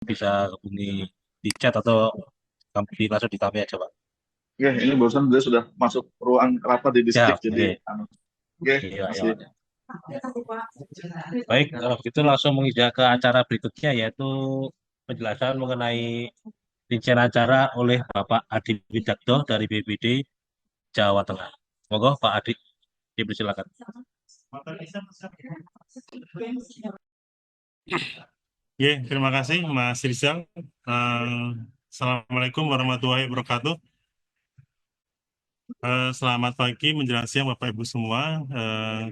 bisa hubungi di chat atau langsung di kami aja, Pak. Oke, ini barusan dia sudah masuk ruang rapat di distrik, Ya, jadi oke. oke, Iya, iya, masih. Pak. Baik, kalau begitu langsung menginjak ke acara berikutnya, yaitu penjelasan mengenai rincian acara oleh Bapak Adi Widakdo dari BPD Jawa Tengah. Monggo, Pak Adi, dipersilakan. Ya, terima kasih Mas Rizal. Assalamualaikum warahmatullahi wabarakatuh. Selamat pagi menjelang siang Bapak Ibu semua.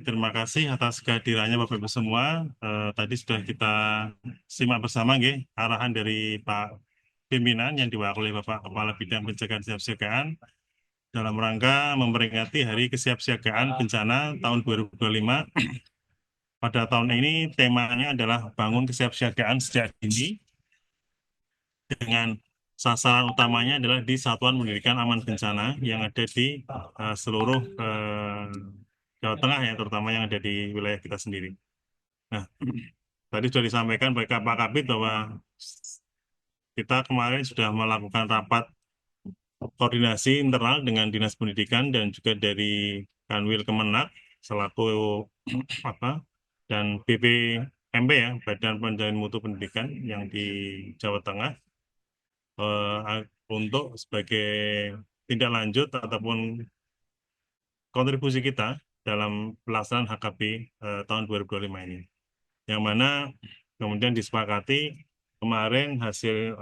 Terima kasih atas kehadirannya Bapak Ibu semua. Tadi sudah kita simak bersama nggih, arahan dari Pak pimpinan yang diwakili Bapak Kepala Bidang Pencegahan Kesiapsiagaan dalam rangka memperingati Hari Kesiapsiagaan Bencana tahun 2025. Pada tahun ini temanya adalah bangun kesiapsiagaan sejak dini dengan sasaran utamanya adalah di Satuan Pendidikan Aman Bencana yang ada di seluruh Jawa Tengah ya, terutama yang ada di wilayah kita sendiri. Nah, tadi sudah disampaikan oleh Pak Kabid bahwa kita kemarin sudah melakukan rapat koordinasi internal dengan Dinas Pendidikan dan juga dari Kanwil Kemenak selaku apa dan BPMP ya, Badan Pengendalian Mutu Pendidikan yang di Jawa Tengah untuk sebagai tindak lanjut ataupun kontribusi kita dalam pelaksanaan HKB tahun 2025 ini. Yang mana kemudian disepakati kemarin hasil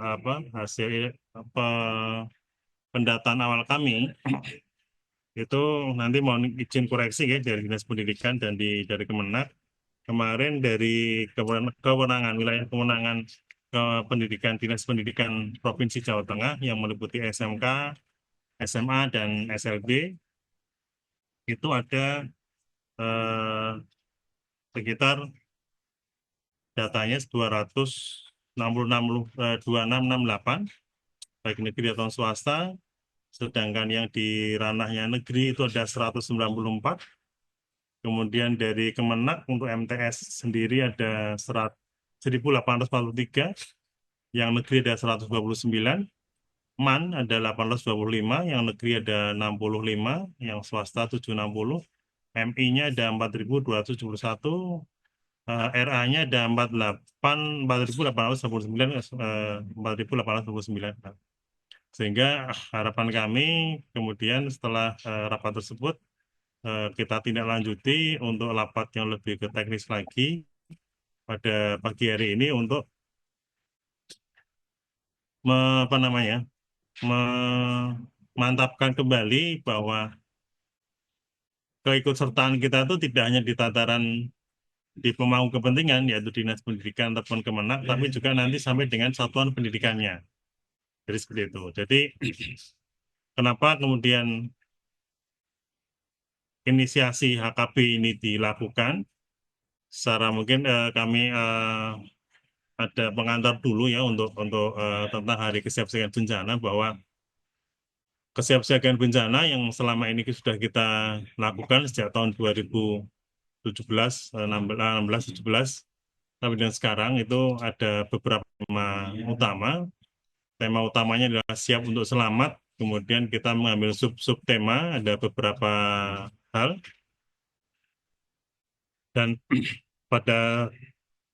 pendataan awal kami itu nanti mau izin koreksi ya dari Dinas Pendidikan dan dari Kemenak. Kemarin dari kewenangan wilayah kewenangan pendidikan Dinas Pendidikan Provinsi Jawa Tengah yang meliputi SMK, SMA dan SLB itu ada eh, sekitar datanya 266,266,8 baik negeri atau swasta, sedangkan yang di ranahnya negeri itu ada 194. Kemudian dari Kemenak untuk MTS sendiri ada 1.843, yang negeri ada 129, MAN ada 825, yang negeri ada 65, yang swasta 760, MI-nya ada 4.271, RA-nya ada 4.889, 4.889. Sehingga harapan kami kemudian setelah rapat tersebut kita tindak lanjuti untuk rapat yang lebih ke teknis lagi pada pagi hari ini untuk apa namanya memantapkan kembali bahwa keikutsertaan kita itu tidak hanya di tataran di pemangku kepentingan yaitu Dinas Pendidikan ataupun Kemenak, tapi juga nanti sampai dengan satuan pendidikannya. Jadi seperti itu. Jadi kenapa kemudian inisiasi HKB ini dilakukan? Secara mungkin kami ada pengantar dulu ya untuk tentang Hari Kesiapsiagaan Bencana, bahwa kesiapsiagaan bencana yang selama ini sudah kita lakukan sejak tahun 2017, 16, 17 sampai dengan sekarang itu ada beberapa tema utama. Tema utamanya adalah siap untuk selamat. Kemudian kita mengambil sub-sub tema, ada beberapa hal. Dan pada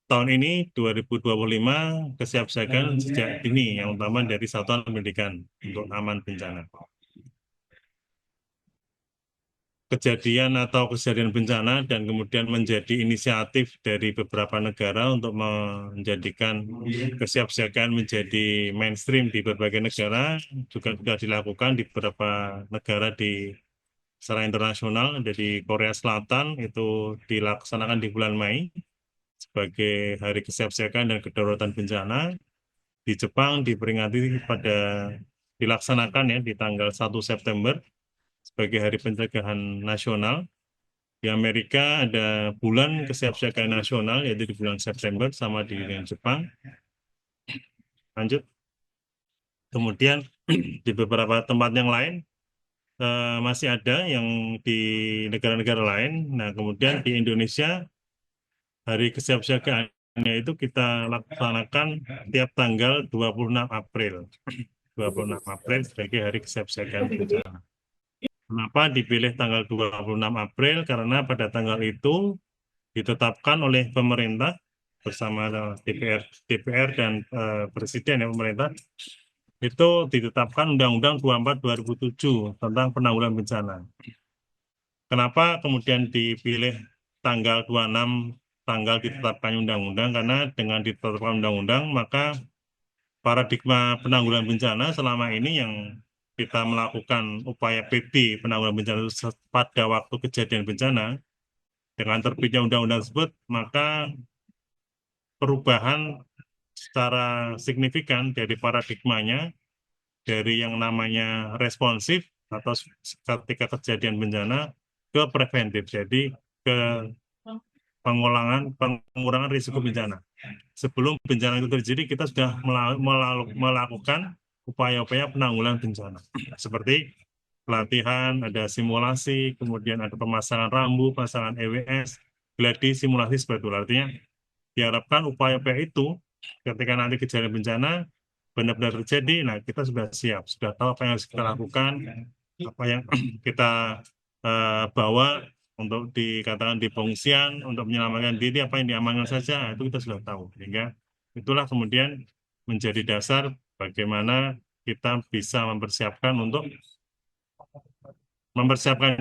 tahun ini 2025 kesiapsiagaan sejak dini yang utama dari Satuan Pendidikan untuk aman bencana. Kejadian bencana dan kemudian menjadi inisiatif dari beberapa negara untuk menjadikan kesiapsiagaan menjadi mainstream di berbagai negara juga sudah dilakukan di beberapa negara secara internasional. Dari Korea Selatan itu dilaksanakan di bulan Mei sebagai Hari Kesiapsiagaan dan Kedaruratan Bencana. Di Jepang dilaksanakan ya di tanggal 1 September sebagai Hari Pencegahan Nasional. Di Amerika ada bulan kesiapsiagaan nasional yaitu di bulan September sama dengan Jepang. Lanjut. Kemudian di beberapa tempat yang lain masih ada yang di negara-negara lain. Nah, kemudian di Indonesia Hari Kesiapsiagaan itu kita laksanakan tiap tanggal 26 April. 26 April sebagai hari kesiapsiagaan bencana. Kenapa dipilih tanggal 26 April? Karena pada tanggal itu ditetapkan oleh pemerintah bersama DPR dan Presiden ya pemerintah itu ditetapkan Undang-Undang 24 2007 tentang penanggulangan bencana. Kenapa kemudian dipilih tanggal 26 tanggal ditetapkan undang-undang? Karena dengan ditetapkan undang-undang maka paradigma penanggulangan bencana selama ini yang kita melakukan upaya PD penanggulangan bencana pada waktu kejadian bencana dengan terbitnya undang-undang tersebut, maka perubahan secara signifikan dari paradigmanya dari yang namanya responsif atau ketika kejadian bencana ke preventif, jadi ke pengurangan risiko bencana. Sebelum bencana itu terjadi, kita sudah melakukan upaya-upaya penanggulangan bencana, seperti pelatihan, ada simulasi, kemudian ada pemasangan rambu, pemasangan EWS, gladi, simulasi seperti itu. Artinya diharapkan upaya-upaya itu ketika nanti kejadian bencana benar-benar terjadi, nah kita sudah siap, sudah tahu apa yang harus kita lakukan, apa yang kita bawa untuk dikatakan di pengungsian, untuk menyelamatkan diri, apa yang diamankan saja, nah, itu kita sudah tahu. Sehingga itulah kemudian menjadi dasar bagaimana kita bisa mempersiapkan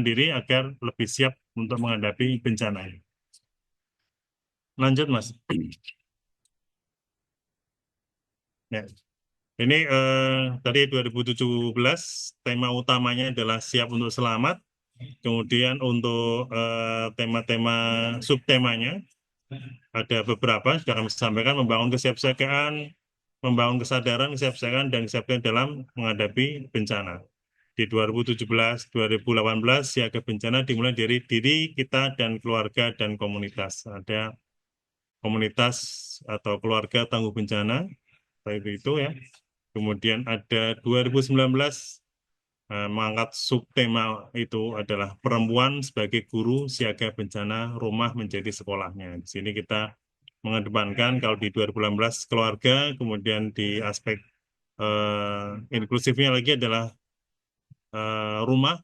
diri agar lebih siap untuk menghadapi bencana ini. Lanjut, Mas. Ya. Ini tadi 2017 tema utamanya adalah siap untuk selamat. Kemudian untuk tema-tema subtemanya ada beberapa sudah kami sampaikan, membangun kesiapsiagaan, membangun kesadaran, kesiapsiagaan dan kesiapan dalam menghadapi bencana. Di 2017-2018 siaga bencana dimulai dari diri kita dan keluarga dan komunitas. Ada komunitas atau keluarga tangguh bencana, seperti itu ya. Kemudian ada 2019 mengangkat subtema itu adalah perempuan sebagai guru siaga bencana rumah menjadi sekolahnya. Di sini kita mengedepankan kalau di 2018 keluarga, kemudian di aspek inklusifnya lagi adalah rumah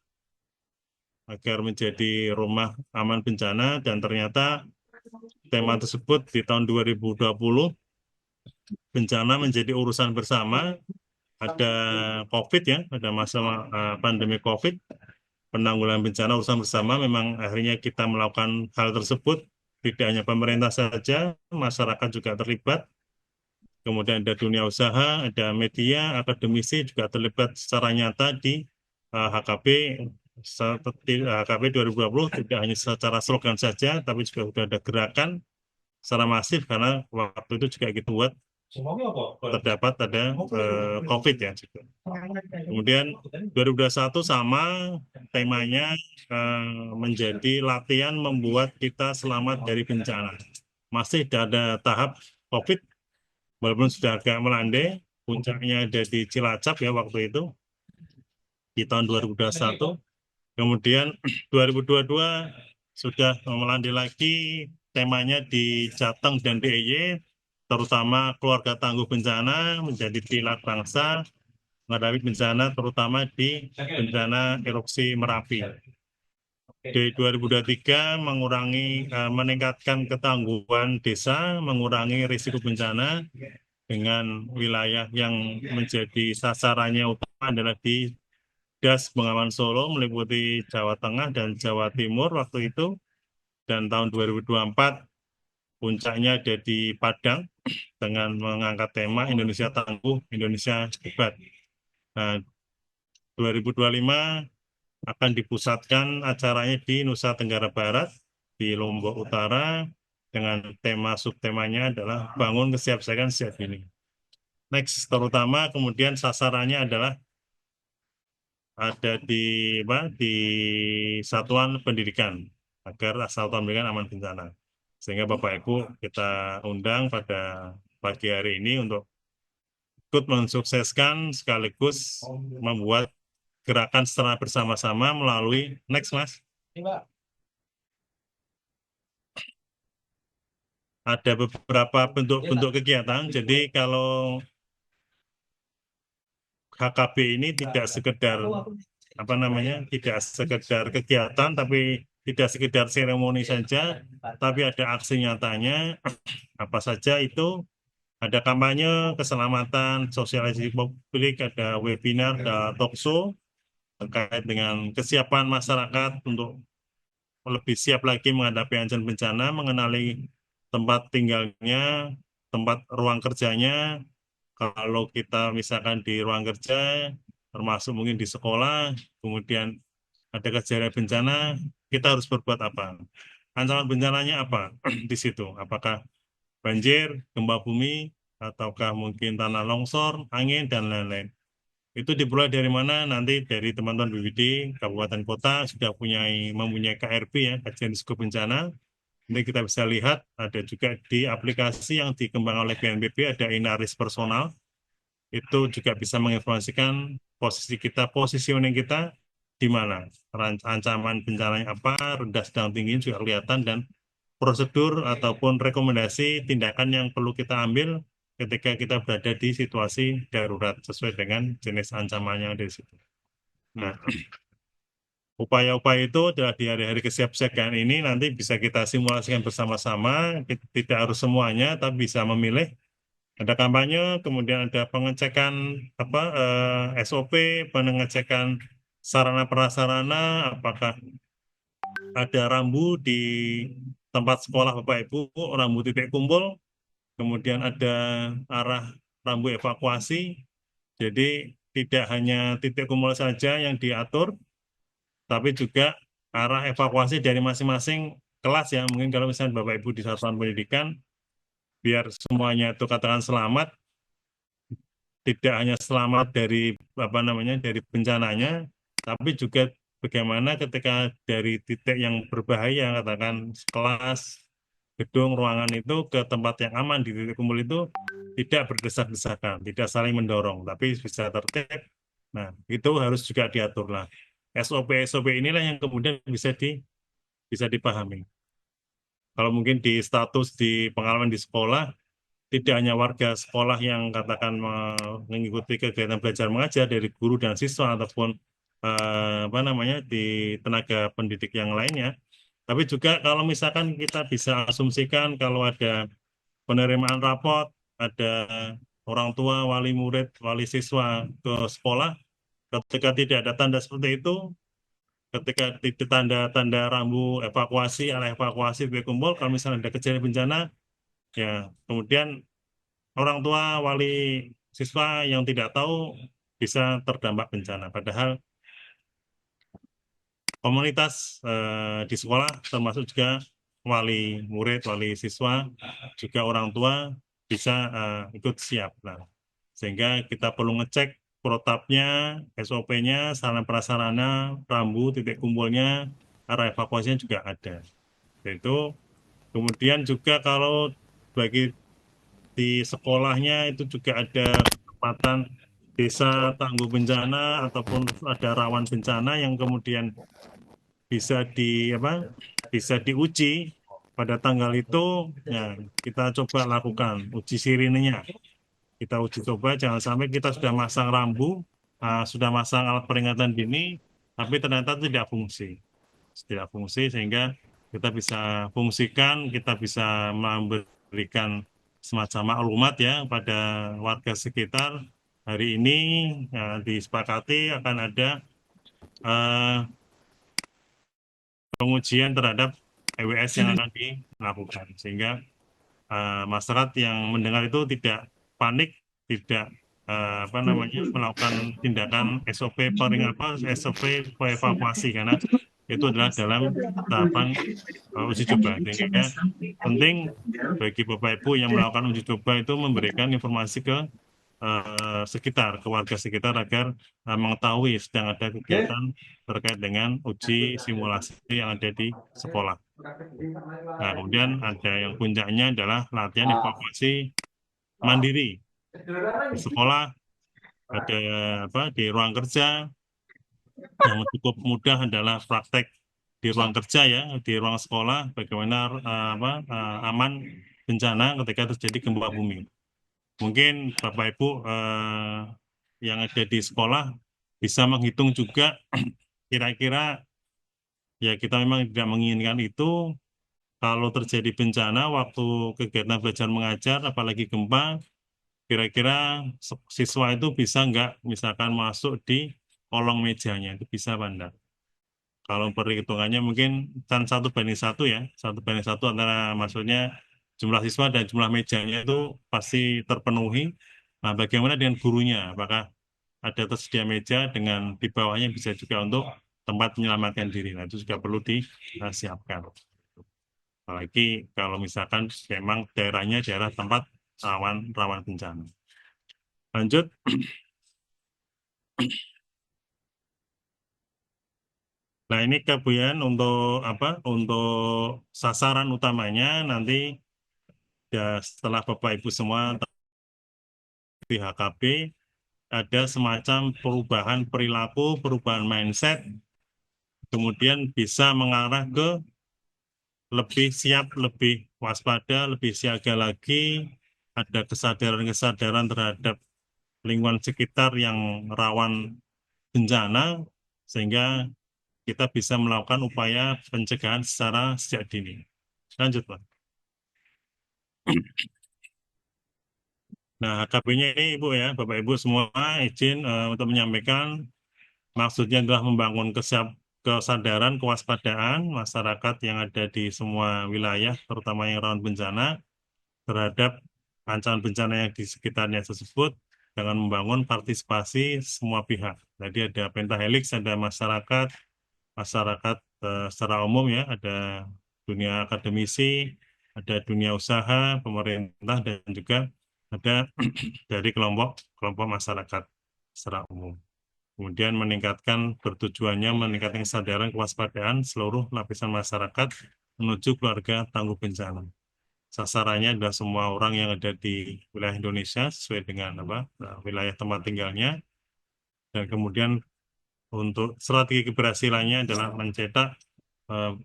agar menjadi rumah aman bencana, dan ternyata tema tersebut di tahun 2020 bencana menjadi urusan bersama. Ada COVID ya, ada masa pandemi COVID, penanggulangan bencana urusan bersama, memang akhirnya kita melakukan hal tersebut, tidak hanya pemerintah saja, masyarakat juga terlibat, kemudian ada dunia usaha, ada media, akademisi juga terlibat secara nyata di HKB, HKB 2020, tidak hanya secara slogan saja, tapi juga sudah ada gerakan secara masif, karena waktu itu juga kita buat terdapat ada COVID ya. Kemudian 2021 sama temanya menjadi latihan membuat kita selamat dari bencana. Masih ada tahap COVID, walaupun sudah agak melandai, puncaknya ada di Cilacap ya waktu itu, di tahun 2021. Kemudian 2022 sudah melandai lagi, temanya di Jateng dan DIY, terutama keluarga tangguh bencana menjadi pilar bangsa menghadapi bencana, terutama di bencana erupsi Merapi. Di 2023 meningkatkan ketangguhan desa, mengurangi risiko bencana dengan wilayah yang menjadi sasarannya utama adalah di Das Bengawan Solo, meliputi Jawa Tengah dan Jawa Timur waktu itu. Dan tahun 2024 puncaknya ada di Padang dengan mengangkat tema Indonesia Tangguh, Indonesia Hebat. Nah, 2025 akan dipusatkan acaranya di Nusa Tenggara Barat, di Lombok Utara, dengan tema subtemanya adalah bangun kesiapsiagaan sejak dini. Next, terutama kemudian sasarannya adalah ada di satuan pendidikan, agar satuan pendidikan aman bencana. Sehingga Bapak Ibu kita undang pada pagi hari ini untuk ikut mensukseskan sekaligus membuat gerakan secara bersama-sama melalui next Mas. ada beberapa bentuk-bentuk kegiatan. Jadi kalau HKB ini tidak sekedar apa namanya, tidak sekedar kegiatan, tapi tidak sekedar seremoni saja, tapi ada aksi nyatanya. Apa saja itu? Ada kampanye keselamatan, sosialisasi publik, ada webinar, ada talk show terkait dengan kesiapan masyarakat untuk lebih siap lagi menghadapi ancaman bencana, mengenali tempat tinggalnya, tempat ruang kerjanya. Kalau kita misalkan di ruang kerja, termasuk mungkin di sekolah, kemudian ada kejadian bencana, kita harus berbuat apa? Ancaman bencananya apa di situ? Apakah banjir, gempa bumi, ataukah mungkin tanah longsor, angin, dan lain-lain. Itu dimulai dari mana? Nanti dari teman-teman BPD, kabupaten kota sudah mempunyai KRB ya, kajian risiko bencana. Nanti kita bisa lihat ada juga di aplikasi yang dikembangkan oleh BNPB, ada Inaris Personal. Itu juga bisa menginformasikan posisi kita, positioning kita di mana. Ancaman bencananya apa, rendah, sedang, tinggi juga kelihatan, dan prosedur ataupun rekomendasi tindakan yang perlu kita ambil ketika kita berada di situasi darurat sesuai dengan jenis ancamannya yang ada di situ. Nah, upaya-upaya itu adalah di hari-hari kesiapsiagaan ini nanti bisa kita simulasikan bersama-sama, tidak harus semuanya, tapi bisa memilih. Ada kampanye, kemudian ada pengecekan SOP, pengecekan sarana prasarana, apakah ada rambu di tempat sekolah Bapak Ibu, rambu titik kumpul, kemudian ada arah rambu evakuasi. Jadi tidak hanya titik kumpul saja yang diatur, tapi juga arah evakuasi dari masing-masing kelas ya. Mungkin kalau misalnya Bapak Ibu di satuan pendidikan, biar semuanya itu katakan selamat, tidak hanya selamat dari apa namanya dari bencananya, tapi juga bagaimana ketika dari titik yang berbahaya, katakan kelas, gedung, ruangan itu ke tempat yang aman di titik kumpul itu tidak berdesak-desakan, tidak saling mendorong, tapi bisa tertib. Nah, itu harus juga diatur lah. SOP-SOP inilah yang kemudian bisa dipahami. Kalau mungkin di status di pengalaman di sekolah, tidak hanya warga sekolah yang katakan mengikuti kegiatan belajar mengajar dari guru dan siswa ataupun apa namanya di tenaga pendidik yang lainnya, tapi juga kalau misalkan kita bisa asumsikan kalau ada penerimaan raport, ada orang tua, wali murid, wali siswa ke sekolah, ketika tidak ada tanda seperti itu, ketika tidak tanda-tanda rambu evakuasi, arah evakuasi, titik kumpul, kalau misalnya ada kejadian bencana, ya kemudian orang tua, wali siswa yang tidak tahu bisa terdampak bencana. Padahal komunitas di sekolah termasuk juga wali murid, wali siswa, juga orang tua bisa ikut siap. Nah, sehingga kita perlu ngecek protapnya, SOP-nya, sarana prasarana, rambu, titik kumpulnya, arah evakuasinya juga ada. Itu kemudian juga kalau bagi di sekolahnya itu juga ada kesempatan desa tangguh bencana ataupun ada rawan bencana yang kemudian bisa bisa diuji pada tanggal itu. Ya, kita coba lakukan uji sirinenya. Kita uji coba, jangan sampai kita sudah masang rambu, sudah masang alat peringatan dini, tapi ternyata tidak fungsi. Tidak fungsi sehingga kita bisa fungsikan, kita bisa memberikan semacam maklumat ya pada warga sekitar. Hari ini disepakati akan ada eh, pengujian terhadap EWS yang akan dilakukan, sehingga masyarakat yang mendengar itu tidak panik, tidak apa namanya melakukan tindakan SOP evakuasi, karena itu adalah dalam tahapan uji coba. Sehingga penting bagi Bapak Ibu yang melakukan uji coba itu memberikan informasi ke sekitar, ke warga sekitar agar mengetahui sedang ada kegiatan terkait dengan uji simulasi yang ada di sekolah. Nah, kemudian ada yang puncaknya adalah latihan evakuasi mandiri di sekolah, ada di ruang kerja. Yang cukup mudah adalah praktek di ruang kerja ya, di ruang sekolah, bagaimana aman bencana ketika terjadi gempa bumi. Mungkin Bapak Ibu yang ada di sekolah bisa menghitung juga kira-kira ya kita memang tidak menginginkan itu kalau terjadi bencana waktu kegiatan belajar mengajar apalagi gempa kira-kira siswa itu bisa nggak misalkan masuk di kolong mejanya itu bisa apa enggak? Kalau perhitungannya mungkin kan 1:1 ya, 1:1 antara maksudnya jumlah siswa dan jumlah mejanya itu pasti terpenuhi. Nah, bagaimana dengan gurunya? Apakah ada tersedia meja dengan di bawahnya bisa juga untuk tempat menyelamatkan diri? Nah, itu juga perlu disiapkan. Apalagi kalau misalkan memang daerahnya daerah tempat rawan bencana. Lanjut. Nah, ini kemudian untuk apa? Untuk sasaran utamanya nanti ya setelah Bapak Ibu semua di HKB ada semacam perubahan perilaku, perubahan mindset, kemudian bisa mengarah ke lebih siap, lebih waspada, lebih siaga lagi, ada kesadaran-kesadaran terhadap lingkungan sekitar yang rawan bencana, sehingga kita bisa melakukan upaya pencegahan secara sejak dini. Lanjut, Pak. Nah, HKB-nya ini Ibu ya, Bapak Ibu semua izin untuk menyampaikan maksudnya adalah membangun kesadaran, kewaspadaan masyarakat yang ada di semua wilayah, terutama yang rawan bencana, terhadap ancaman bencana yang di sekitarnya tersebut dengan membangun partisipasi semua pihak. Jadi ada pentahelix, ada masyarakat, secara umum ya, ada dunia akademisi, ada dunia usaha, pemerintah, dan juga ada dari kelompok masyarakat secara umum. Kemudian bertujuannya meningkatkan kesadaran kewaspadaan seluruh lapisan masyarakat menuju keluarga tangguh bencana. Sasarannya adalah semua orang yang ada di wilayah Indonesia sesuai dengan wilayah tempat tinggalnya. Dan kemudian untuk strategi keberhasilannya adalah mencetak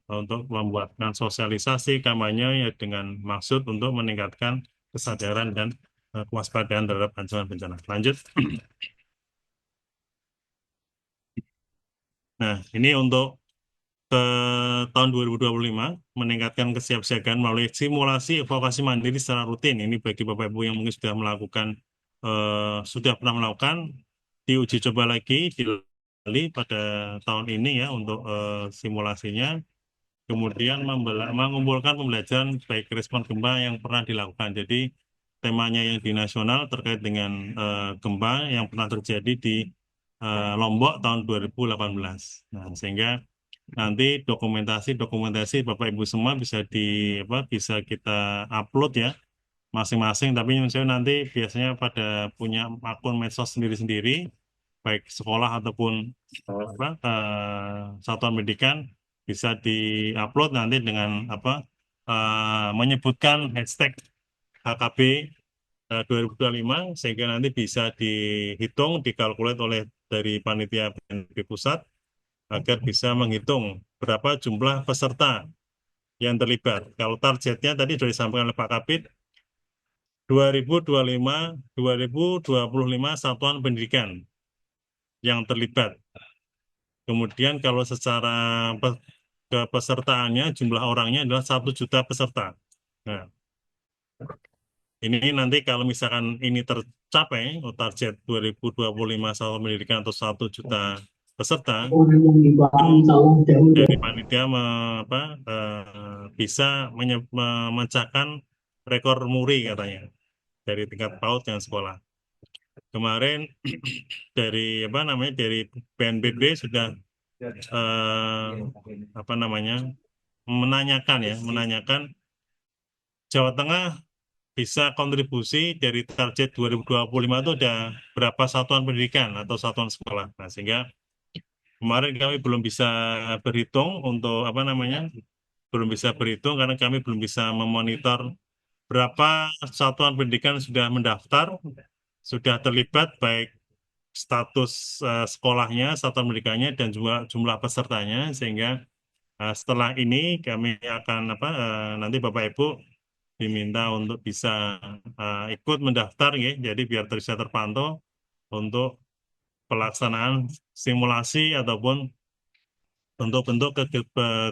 untuk membuatkan sosialisasi kampanye ya dengan maksud untuk meningkatkan kesadaran dan kewaspadaan terhadap ancaman bencana. Lanjut. Nah, ini untuk ke tahun 2025 meningkatkan kesiapsiagaan melalui simulasi evakuasi mandiri secara rutin. Ini bagi Bapak Ibu yang mungkin sudah pernah melakukan diuji coba lagi di Bali pada tahun ini ya untuk simulasinya. Kemudian mengumpulkan pembelajaran baik respon gempa yang pernah dilakukan. Jadi temanya yang di nasional terkait dengan gempa yang pernah terjadi di Lombok tahun 2018. Nah, sehingga nanti dokumentasi Bapak Ibu semua bisa kita upload ya masing-masing. Tapi misalnya nanti biasanya pada punya akun medsos sendiri-sendiri, baik sekolah ataupun satuan pendidikan bisa diupload nanti dengan menyebutkan hashtag HKB 2025 sehingga nanti bisa dihitung, dikalkulat oleh dari panitia BNPB pusat agar bisa menghitung berapa jumlah peserta yang terlibat. Kalau targetnya tadi sudah disampaikan oleh Pak Kabid, 2025 satuan pendidikan yang terlibat. Kemudian kalau secara kepesertaannya jumlah orangnya adalah 1 juta peserta. Nah, ini nanti kalau misalkan ini tercapai, target 2025 satuan pendidikan atau 1 juta peserta, dari panitia bisa memecahkan rekor muri katanya dari tingkat PAUD yang sekolah. Kemarin dari BNPB sudah menanyakan Jawa Tengah bisa kontribusi dari target 2025 itu ada berapa satuan pendidikan atau satuan sekolah. Nah, sehingga kemarin kami belum bisa berhitung karena kami belum bisa memonitor berapa satuan pendidikan sudah mendaftar, sudah terlibat baik status sekolahnya, satuan pendidikannya dan juga jumlah pesertanya, sehingga setelah ini kami akan nanti Bapak Ibu diminta untuk bisa ikut mendaftar ya, jadi biar bisa terpantau untuk pelaksanaan simulasi ataupun bentuk-bentuk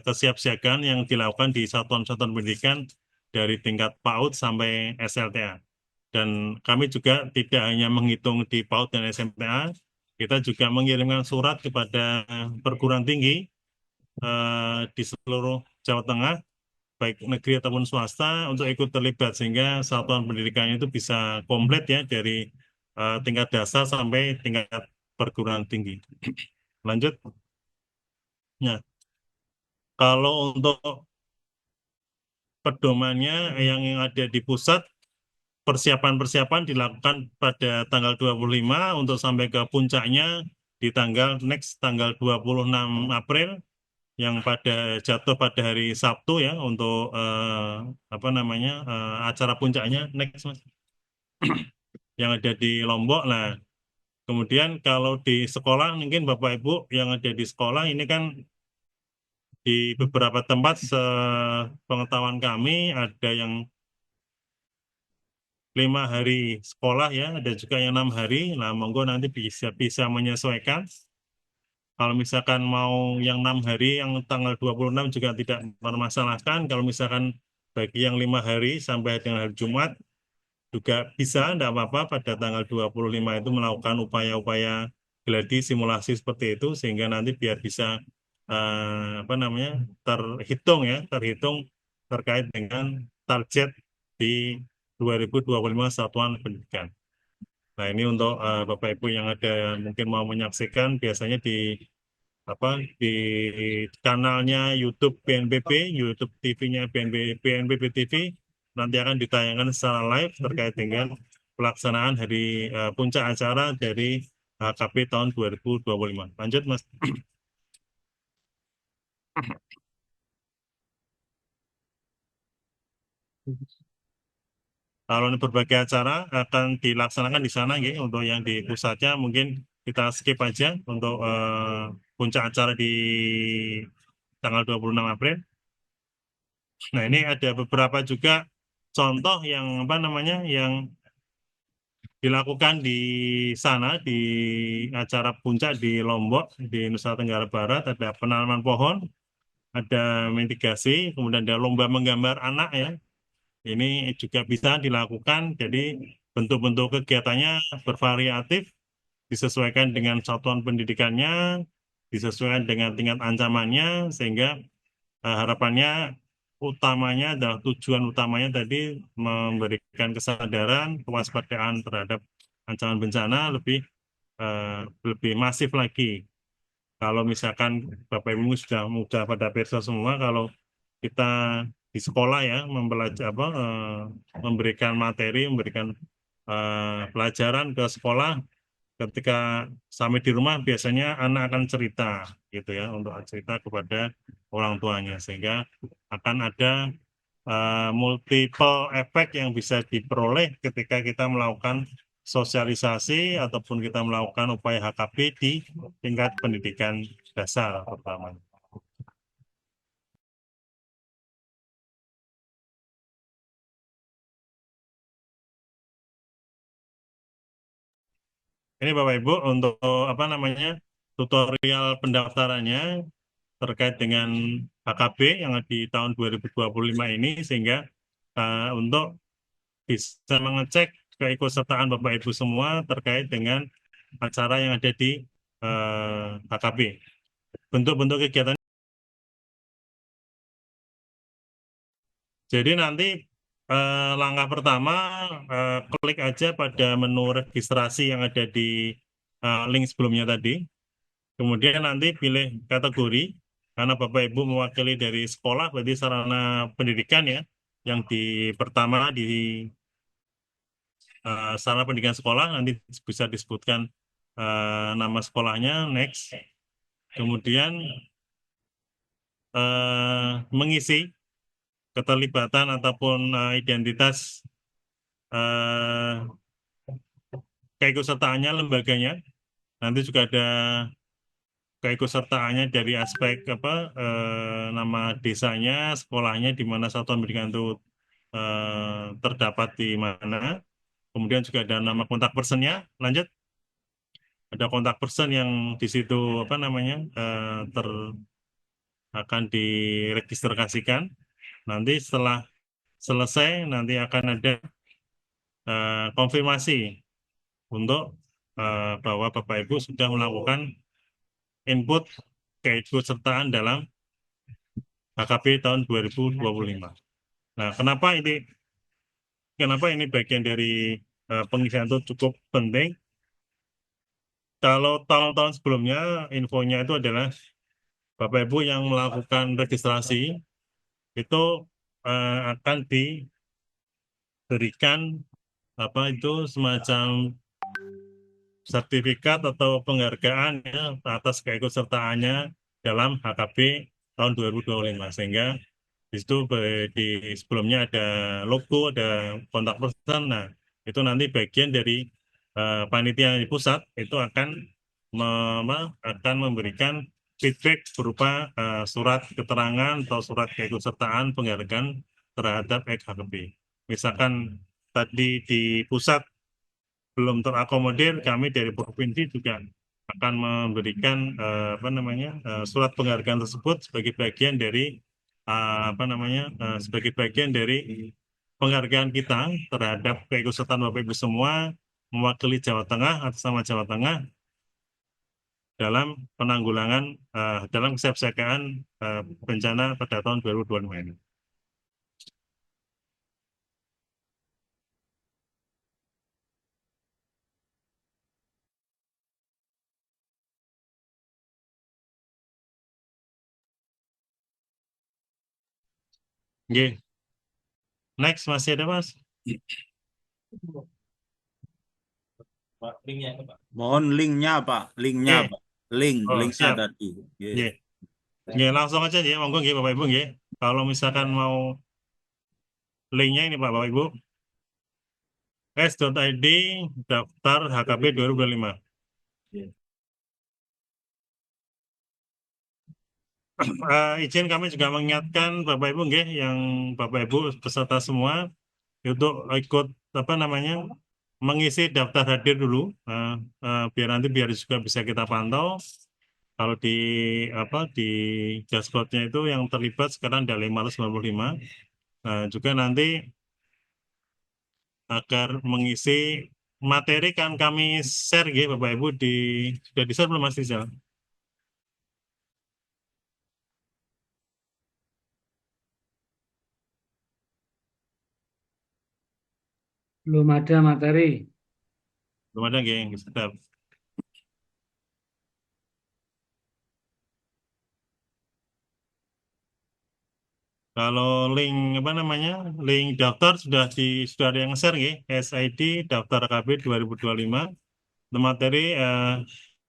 kesiapsiagaan yang dilakukan di satuan-satuan pendidikan dari tingkat PAUD sampai SLTA. Dan kami juga tidak hanya menghitung di PAUD dan SMTA, kita juga mengirimkan surat kepada perguruan tinggi di seluruh Jawa Tengah, baik negeri ataupun swasta, untuk ikut terlibat sehingga satuan pendidikannya itu bisa komplit ya dari tingkat dasar sampai tingkat perguruan tinggi. Lanjut. Nah, kalau untuk pedomannya yang ada di pusat, persiapan-persiapan dilakukan pada tanggal 25 untuk sampai ke puncaknya di tanggal 26 April yang jatuh pada hari Sabtu ya untuk apa namanya acara puncaknya next Mas yang ada di Lombok. Nah, kemudian kalau di sekolah mungkin Bapak Ibu yang ada di sekolah ini kan di beberapa tempat sepengetahuan kami ada yang 5 hari sekolah ya, ada juga yang 6 hari. Nah, monggo nanti bisa bisa menyesuaikan. Kalau misalkan mau yang 6 hari, yang tanggal 26 juga tidak bermasalahkan. Kalau misalkan bagi yang 5 hari sampai dengan hari Jumat juga bisa, tidak apa-apa pada tanggal 25 itu melakukan upaya-upaya gladi simulasi seperti itu sehingga nanti biar bisa apa namanya terhitung terkait dengan target di 2025 satuan pendidikan. Nah, ini untuk Bapak Ibu yang ada mungkin mau menyaksikan biasanya di apa di kanalnya YouTube BNPB, YouTube TV-nya BNPB TV nanti akan ditayangkan secara live terkait dengan pelaksanaan hari puncak acara dari HKP tahun 2025. Lanjut, Mas. Kalau ini berbagai acara akan dilaksanakan di sana, ya. Untuk yang di pusatnya mungkin kita skip aja untuk puncak acara di tanggal 26 April. Nah, ini ada beberapa juga contoh yang apa namanya yang dilakukan di sana di acara puncak di Lombok di Nusa Tenggara Barat. Ada penanaman pohon, ada mitigasi, kemudian ada lomba menggambar anak ya. Ini juga bisa dilakukan. Jadi bentuk-bentuk kegiatannya bervariatif, disesuaikan dengan satuan pendidikannya, disesuaikan dengan tingkat ancamannya, sehingga harapannya utamanya adalah tujuan utamanya tadi memberikan kesadaran, kewaspadaan terhadap ancaman bencana lebih masif lagi. Kalau misalkan Bapak Ibu sudah pada perso semua, kalau kita di sekolah ya memberikan materi, memberikan pelajaran ke sekolah, ketika sampai di rumah biasanya anak akan cerita gitu ya untuk cerita kepada orang tuanya sehingga akan ada multiple efek yang bisa diperoleh ketika kita melakukan sosialisasi ataupun kita melakukan upaya HKP di tingkat pendidikan dasar pertama. Ini Bapak Ibu untuk apa namanya tutorial pendaftarannya terkait dengan HKB yang di tahun 2025 ini sehingga untuk bisa mengecek keikutsertaan Bapak Ibu semua terkait dengan acara yang ada di HKB. Bentuk-bentuk kegiatan. Jadi nanti langkah pertama klik aja pada menu registrasi yang ada di link sebelumnya tadi. Kemudian nanti pilih kategori, karena Bapak Ibu mewakili dari sekolah, berarti sarana pendidikan ya, yang di pertama di sarana pendidikan sekolah, nanti bisa disebutkan nama sekolahnya, next. Kemudian mengisi keterlibatan ataupun identitas keikutsertaannya lembaganya. Nanti juga ada keikutsertaannya dari aspek nama desanya, sekolahnya di mana satuan pendidikan itu terdapat di mana. Kemudian juga ada nama kontak personnya. Lanjut, ada kontak person yang di situ apa namanya akan diregistrasikan. Nanti setelah selesai nanti akan ada konfirmasi untuk bahwa Bapak Ibu sudah melakukan input keikutsertaan dalam HKP tahun 2025. Nah, kenapa ini bagian dari pengisian itu cukup penting? Kalau tahun-tahun sebelumnya infonya itu adalah Bapak Ibu yang melakukan registrasi itu akan diberikan apa itu semacam sertifikat atau penghargaan ya, atas keikutsertaannya dalam HKP tahun 2025, sehingga di situ di sebelumnya ada logo, ada kontak person. Nah, itu nanti bagian dari panitia di pusat itu akan memberikan feedback berupa surat keterangan atau surat keikutsertaan penghargaan terhadap HKP. Misalkan tadi di pusat belum terakomodir, kami dari provinsi juga akan memberikan surat penghargaan tersebut sebagai bagian dari sebagai bagian dari penghargaan kita terhadap keikutsertaan Bapak Ibu semua mewakili Jawa Tengah atas nama Jawa Tengah dalam penanggulangan dalam kesiapsiagaan bencana pada tahun 2025 ini. Oke. Next, masih ada Mas? Pak, linknya itu, Pak. Mohon linknya Pak, linknya Oke. Pak, linknya Siap. tadi. Oke. Oke, langsung aja ya, monggo nggih Bapak Ibu nggih. Kalau misalkan mau linknya ini Pak Bapak Ibu, s.id daftar HKP 2025. Izin kami juga mengingatkan Bapak Ibu nggih, yang Bapak Ibu peserta semua untuk ikut mengisi daftar hadir dulu, biar nanti juga bisa kita pantau. Kalau di dashboardnya itu yang terlibat sekarang ada 595. Juga nanti agar mengisi materi kan kami share ya Bapak Ibu sudah di-share belum Mas Rizal? Belum ada materi. Belum ada nggih, sedap. Kalau link link daftar sudah ada yang share nggih, SID daftar KB 2025. Materi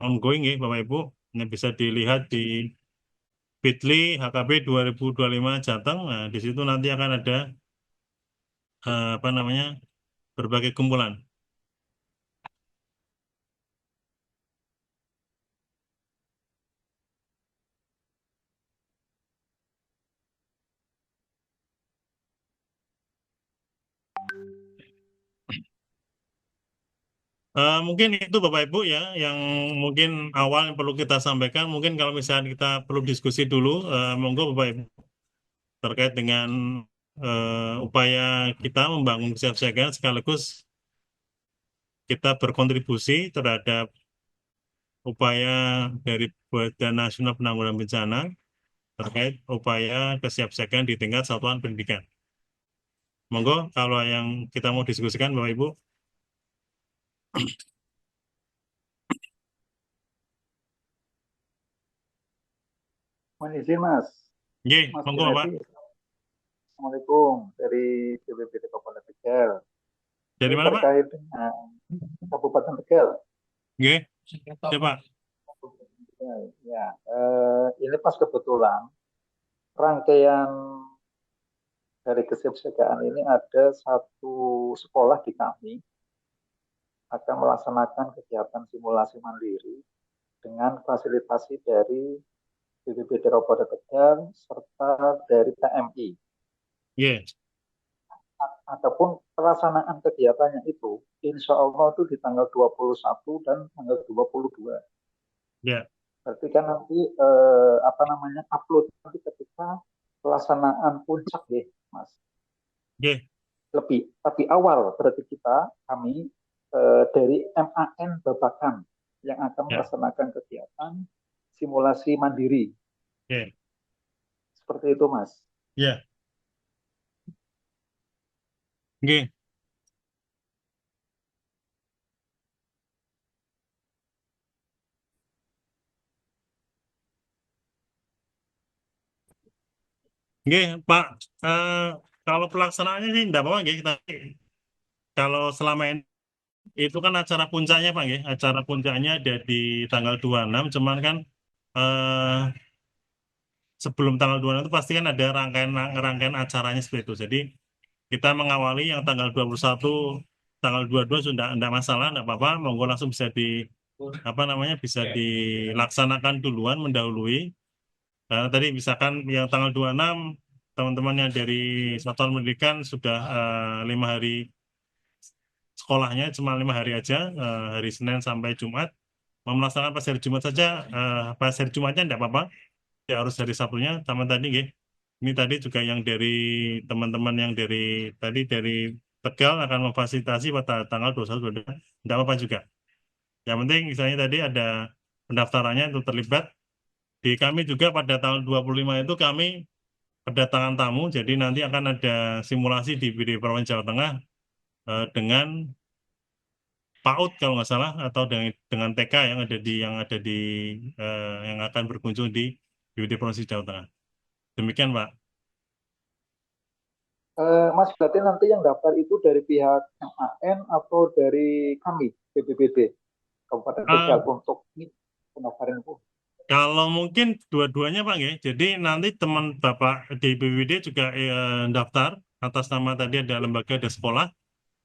ongoing nggih Bapak Ibu. Ini bisa dilihat di Bitly HKB 2025 Jateng. Nah, di situ nanti akan ada berbagai kumpulan. Mungkin itu Bapak Ibu ya, yang mungkin awal yang perlu kita sampaikan. Mungkin kalau misalnya kita perlu diskusi dulu, monggo Bapak Ibu, terkait dengan upaya kita membangun kesiapsiagaan sekaligus kita berkontribusi terhadap upaya dari Badan Nasional Penanggulangan Bencana terkait upaya kesiapsiagaan di tingkat satuan pendidikan. Monggo kalau yang kita mau diskusikan Bapak Ibu. Mohon izin Mas. Nggih, Mas monggo Pak. Junedi. Assalamualaikum dari BPBD Kabupaten Tegal. Dari Ini mana Pak? terkait dengan Kabupaten Tegal. Nggih, siapa? Ya, ini pas kebetulan rangkaian dari kesiapsiagaan ini ada satu sekolah di kami akan melaksanakan kegiatan simulasi mandiri dengan fasilitasi dari BPBD Kabupaten Tegal serta dari PMI. Nggih. Adapun pelaksanaan kegiatannya itu, insya Allah itu di tanggal 21 dan tanggal 22. Ya, Berarti kan nanti upload nanti ketika pelaksanaan puncak ya, Mas. oke, Lebih awal berarti kami dari MAN Babakan yang akan ya, melaksanakan kegiatan simulasi mandiri. oke, Seperti itu, Mas. ya, oke. Oke, Pak, eh, kalau pelaksanaannya sih enggak apa-apa, nggih. Tapi kalau selama ini itu kan acara puncaknya, Pak, nggih. Acara puncaknya ada di tanggal 26, cuman kan eh, sebelum tanggal 26 itu pasti kan ada rangkaian acaranya seperti itu. Jadi kita mengawali yang tanggal 21, tanggal 22 sudah enggak masalah, enggak apa-apa, monggo langsung bisa bisa dilaksanakan duluan mendahului. Tadi misalkan yang tanggal 26 teman-teman yang dari Satuan Pendidikan sudah 5 hari sekolahnya cuma 5 hari aja, hari Senin sampai Jumat. Mau melaksanakan pas hari Jumat saja, pas hari Jumatnya tidak apa-apa, ya harus hari Sabtunya. Sama tadi, nggih. Ini tadi juga yang dari teman-teman yang dari Tegal akan memfasilitasi pada tanggal 21, 22, tidak apa-apa juga. Yang penting misalnya tadi ada pendaftarannya untuk terlibat. Di kami juga pada tanggal 25 itu kami kedatangan tamu, jadi nanti akan ada simulasi di BPD Provinsi Jawa Tengah dengan PAUD kalau nggak salah, atau dengan TK yang akan berkunjung di BPD Provinsi Jawa Tengah. Demikian, Pak. Mas, berarti nanti yang daftar itu dari pihak MAN atau dari kami, BPBD, Kabupaten Tegal, Ah, untuk ini pendaftaran itu? Kalau mungkin dua-duanya, Pak, ya. Jadi nanti teman Bapak di BPD juga daftar atas nama tadi ada lembaga, ada sekolah,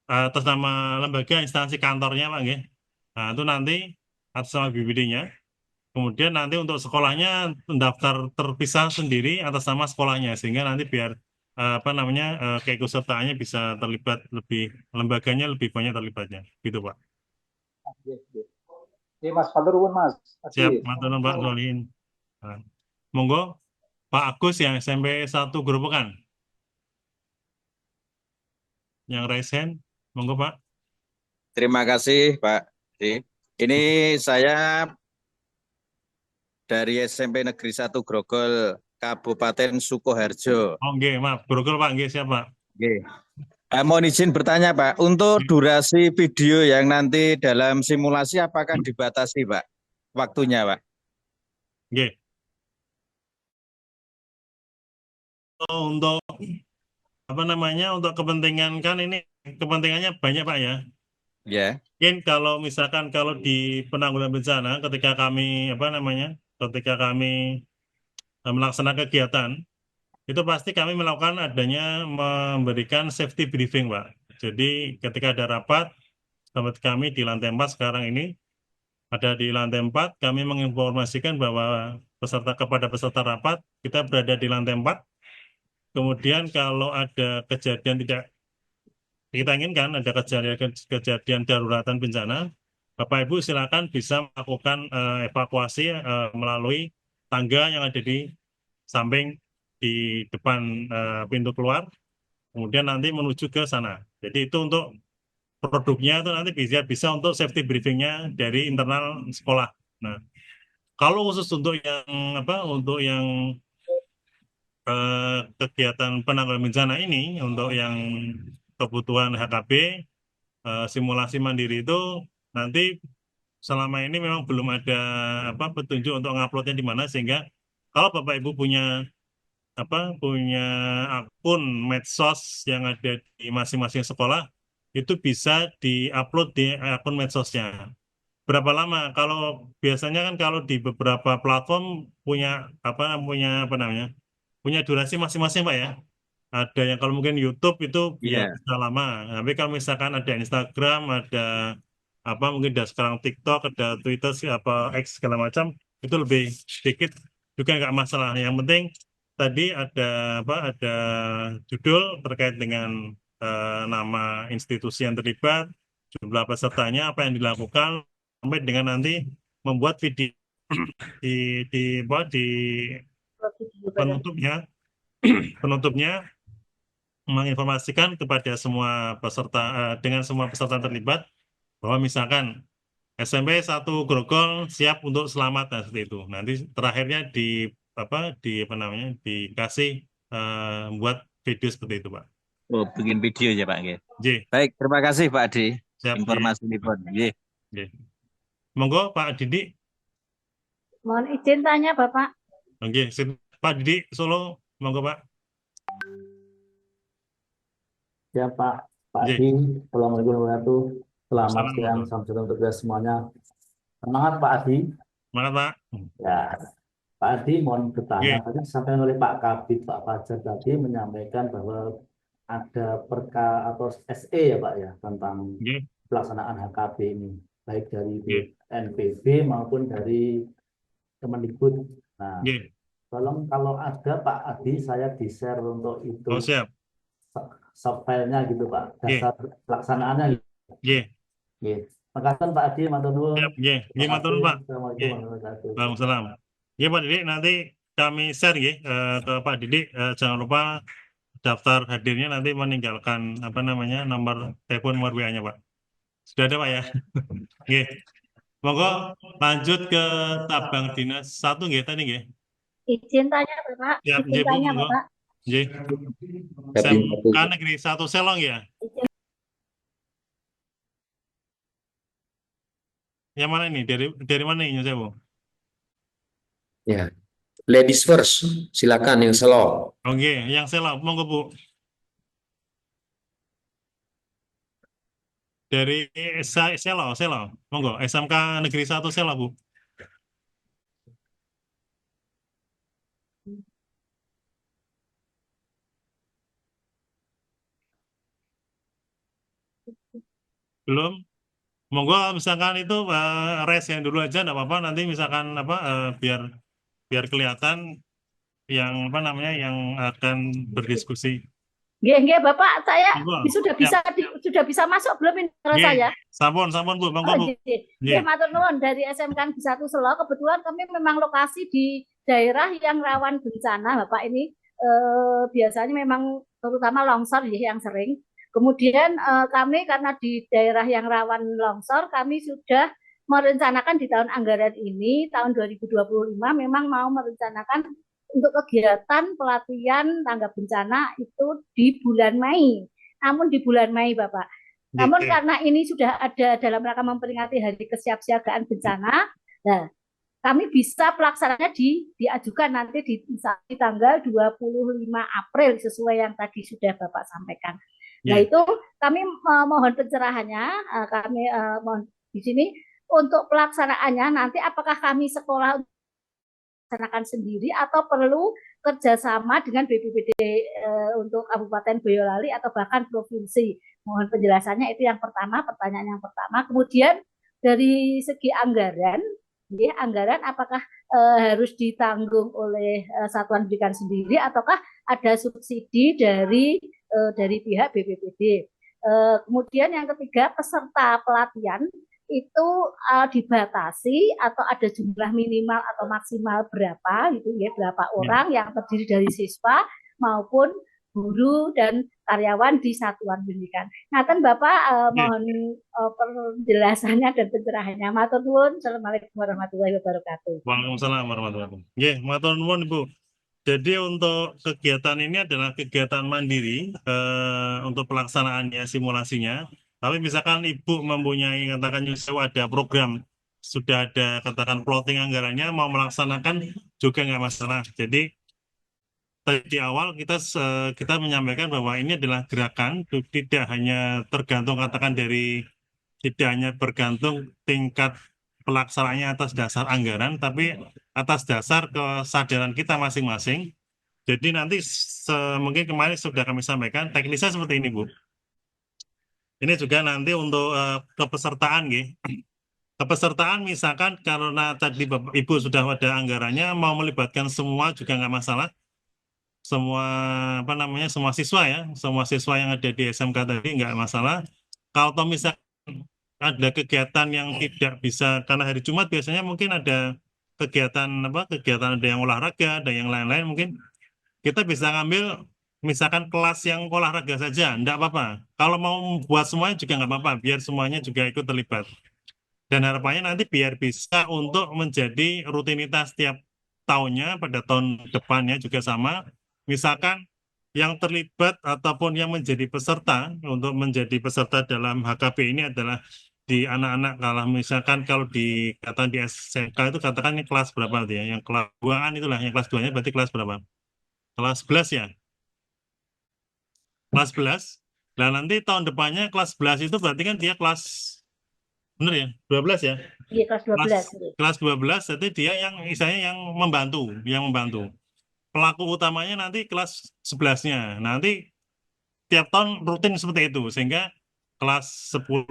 atas nama lembaga instansi kantornya, Pak, ya. Nah, itu nanti atas nama BPD-nya. Kemudian nanti untuk sekolahnya daftar terpisah sendiri atas nama sekolahnya, sehingga nanti biar keikutsertaannya bisa terlibat lembaganya lebih banyak terlibatnya, gitu, Pak. Oke, oke. Oke, Mas, matur nuwun, Mas. Siap, Adis. matur nuwun, Pak Solihin. Nah, monggo Pak Agus yang SMP 1 Gerobokan, yang raise hand, monggo Pak. Terima kasih, Pak. Ini saya dari SMP Negeri 1 Grogol, Kabupaten Sukoharjo. Oh, nggih, maaf, Grogol Pak, nggih, siap Pak. Oke. Mohon izin bertanya, Pak. Untuk durasi video yang nanti dalam simulasi apakah dibatasi, Pak? Waktunya, Pak? Nggih. Untuk untuk kepentingan kan ini kepentingannya banyak, Pak, ya. Ya. Mungkin kalau misalkan kalau di penanggulangan bencana ketika kami melaksanakan kegiatan, itu pasti kami melakukan memberikan safety briefing, Pak. Jadi ketika ada rapat, tempat kami di lantai 4 sekarang ini ada di lantai 4, kami menginformasikan bahwa kepada peserta rapat kita berada di lantai 4. Kemudian kalau ada kejadian tidak kita inginkan, ada kejadian daruratan bencana, Bapak Ibu silakan bisa melakukan evakuasi melalui tangga yang ada di samping di depan pintu keluar, kemudian nanti menuju ke sana. Jadi itu untuk produknya itu nanti bisa untuk safety briefingnya dari internal sekolah. Nah, kalau khusus untuk yang kegiatan penanggulangan bencana ini, untuk yang kebutuhan HKB simulasi mandiri itu nanti selama ini memang belum ada petunjuk untuk nguploadnya di mana, sehingga kalau Bapak Ibu punya akun medsos yang ada di masing-masing sekolah, itu bisa diupload di akun medsosnya. Berapa lama? Kalau biasanya kan kalau di beberapa platform punya punya durasi masing-masing, Pak, ya. Ada yang kalau mungkin YouTube itu ya Iya. bisa lama. Tapi kalau misalkan ada Instagram, ada mungkin ada sekarang TikTok, ada Twitter X segala macam, itu lebih sedikit juga nggak masalah. Yang penting tadi ada judul terkait dengan nama institusi yang terlibat, jumlah pesertanya, apa yang dilakukan, sampai dengan nanti membuat video di penutupnya menginformasikan kepada semua peserta, dengan semua peserta terlibat bahwa misalkan SMP 1 Grogol siap untuk selamat, nah, seperti itu. Nanti terakhirnya dikasih buat video seperti itu, Pak. Oh, bikin video ya Pak. Nggih. J, Baik, terima kasih Pak Adi. siap J. Informasi ini pun. Nggih. J. Monggo Pak Didi. Mohon izin tanya Bapak. Oke, Pak Didi Solo, monggo Pak. Ya Pak J. Adi, Assalamualaikum warahmatullahi wabarakatuh. Selamat Assalamualaikum. siang, salam sejahtera untuk kita semuanya. Semangat Pak Adi. Semangat Pak. Ya, Pak Adi mohon bertanya. Oke. Tadi disampaikan oleh Pak Kabid, Pak Fajar tadi menyampaikan bahwa ada perka atau SE ya Pak ya tentang Oke. pelaksanaan HKB ini, baik dari Oke. NPB maupun dari Kemendikbud. Nah, Oke. tolong kalau ada Pak Adi, saya di-share untuk Oh, itu siap. soft-filenya gitu Pak, Oke. dasar pelaksanaannya. Oke. Oke. Terima kasih Pak Adi, matur nuwun. Siap. Oke. Oke, Terima matur kasih. Pak. Assalamualaikum Oke. warahmatullahi wabarakatuh. Waalaikumsalam. Ya Pak Didi, nanti kami share ya ke Pak Didi. Jangan lupa daftar hadirnya nanti meninggalkan nomor telepon WA-nya Pak. Sudah ada Pak ya? Oke. Monggo lanjut ke tabang dinas 1 nggih tadi nggih. Izin tanya Bapak. Siap, Izin nggih Bu, tanya monggo. Bapak. Nggih. SMK Negeri 1 Selong ya. Yang mana ini? Dari mana ini saya Bu? Ya, ladies first, silakan yang Selo. Oke, yang Selong, monggo Bu. Dari Selo, monggo. SMK Negeri 1 Selo Bu. Belum? Monggo misalkan itu res yang dulu aja enggak apa-apa, nanti misalkan biar kelihatan yang yang akan berdiskusi. Nggih, Bapak, saya Monggo. sudah bisa masuk belum ini Nggih. saya? Sampun Bu, monggo Bu. Nggih, matur nuwun dari SMK Negeri 1 Selo. Kebetulan kami memang lokasi di daerah yang rawan bencana, Bapak ini biasanya memang terutama longsor ya yang sering. Kemudian kami karena di daerah yang rawan longsor, kami sudah merencanakan di tahun anggaran ini, tahun 2025 memang mau merencanakan untuk kegiatan pelatihan tanggap bencana itu di bulan Mei. Namun di bulan Mei, Bapak. Namun karena ini sudah ada dalam rangka memperingati Hari Kesiapsiagaan Bencana, nah, kami bisa pelaksananya diajukan nanti di tanggal 25 April sesuai yang tadi sudah Bapak sampaikan. Nah, itu kami mohon pencerahannya, kami mohon di sini untuk pelaksanaannya nanti apakah kami sekolah laksanakan sendiri atau perlu kerjasama dengan BPBD untuk Kabupaten Boyolali atau bahkan provinsi. Mohon penjelasannya, itu yang pertama, pertanyaan yang pertama. Kemudian dari segi anggaran, ya, anggaran apakah harus ditanggung oleh satuan pendidikan sendiri ataukah ada subsidi dari pihak BPBD. Kemudian yang ketiga, peserta pelatihan itu dibatasi atau ada jumlah minimal atau maksimal berapa gitu ya, berapa orang yang terdiri dari siswa maupun guru dan karyawan di satuan pendidikan. Nah, kan Bapak mohon penjelasannya dan pencerahannya. Matur nuwun. Assalamualaikum warahmatullahi wabarakatuh. Waalaikumsalam warahmatullahi wabarakatuh. Nggih, matur nuwun Ibu. Jadi untuk kegiatan ini adalah kegiatan mandiri untuk pelaksanaannya, simulasinya. Tapi misalkan Ibu mempunyai katakan ada program, sudah ada katakan plotting anggarannya, mau melaksanakan juga nggak masalah. Jadi di awal kita menyampaikan bahwa ini adalah gerakan, tidak hanya tergantung tidak hanya bergantung tingkat pelaksanaannya atas dasar anggaran, tapi atas dasar kesadaran kita masing-masing. Jadi nanti mungkin kemarin sudah kami sampaikan, teknisnya seperti ini Bu. Ini juga nanti untuk kepesertaan, kepesertaan misalkan karena tadi Bapak Ibu sudah ada anggarannya, mau melibatkan semua juga nggak masalah. semua apa namanya semua siswa ya, semua siswa yang ada di SMK tadi nggak masalah. Kalau toh misalkan ada kegiatan yang tidak bisa karena hari Jumat biasanya mungkin ada kegiatan apa kegiatan ada yang olahraga, ada yang lain-lain mungkin kita bisa ngambil misalkan kelas yang olahraga saja, enggak apa-apa. Kalau mau buat semuanya juga nggak apa-apa, biar semuanya juga ikut terlibat. Dan harapannya nanti biar bisa untuk menjadi rutinitas tiap tahunnya pada tahun depannya juga sama. Misalkan yang terlibat ataupun yang menjadi peserta untuk menjadi peserta dalam HKB ini adalah di anak-anak kalau misalkan kalau dikatakan di SMK itu katakan ini kelas berapa tuh ya? Yang kelas 2-an itulah, yang kelas 2-nya berarti kelas berapa? Kelas 11 ya? Kelas 11. Nah, nanti tahun depannya kelas 11 itu berarti kan dia kelas bener ya? 12 ya? Iya, kelas 12. Kelas 12 jadi dia yang misalnya yang membantu. Pelaku utamanya nanti kelas 11-nya. Nanti tiap tahun rutin seperti itu sehingga kelas 10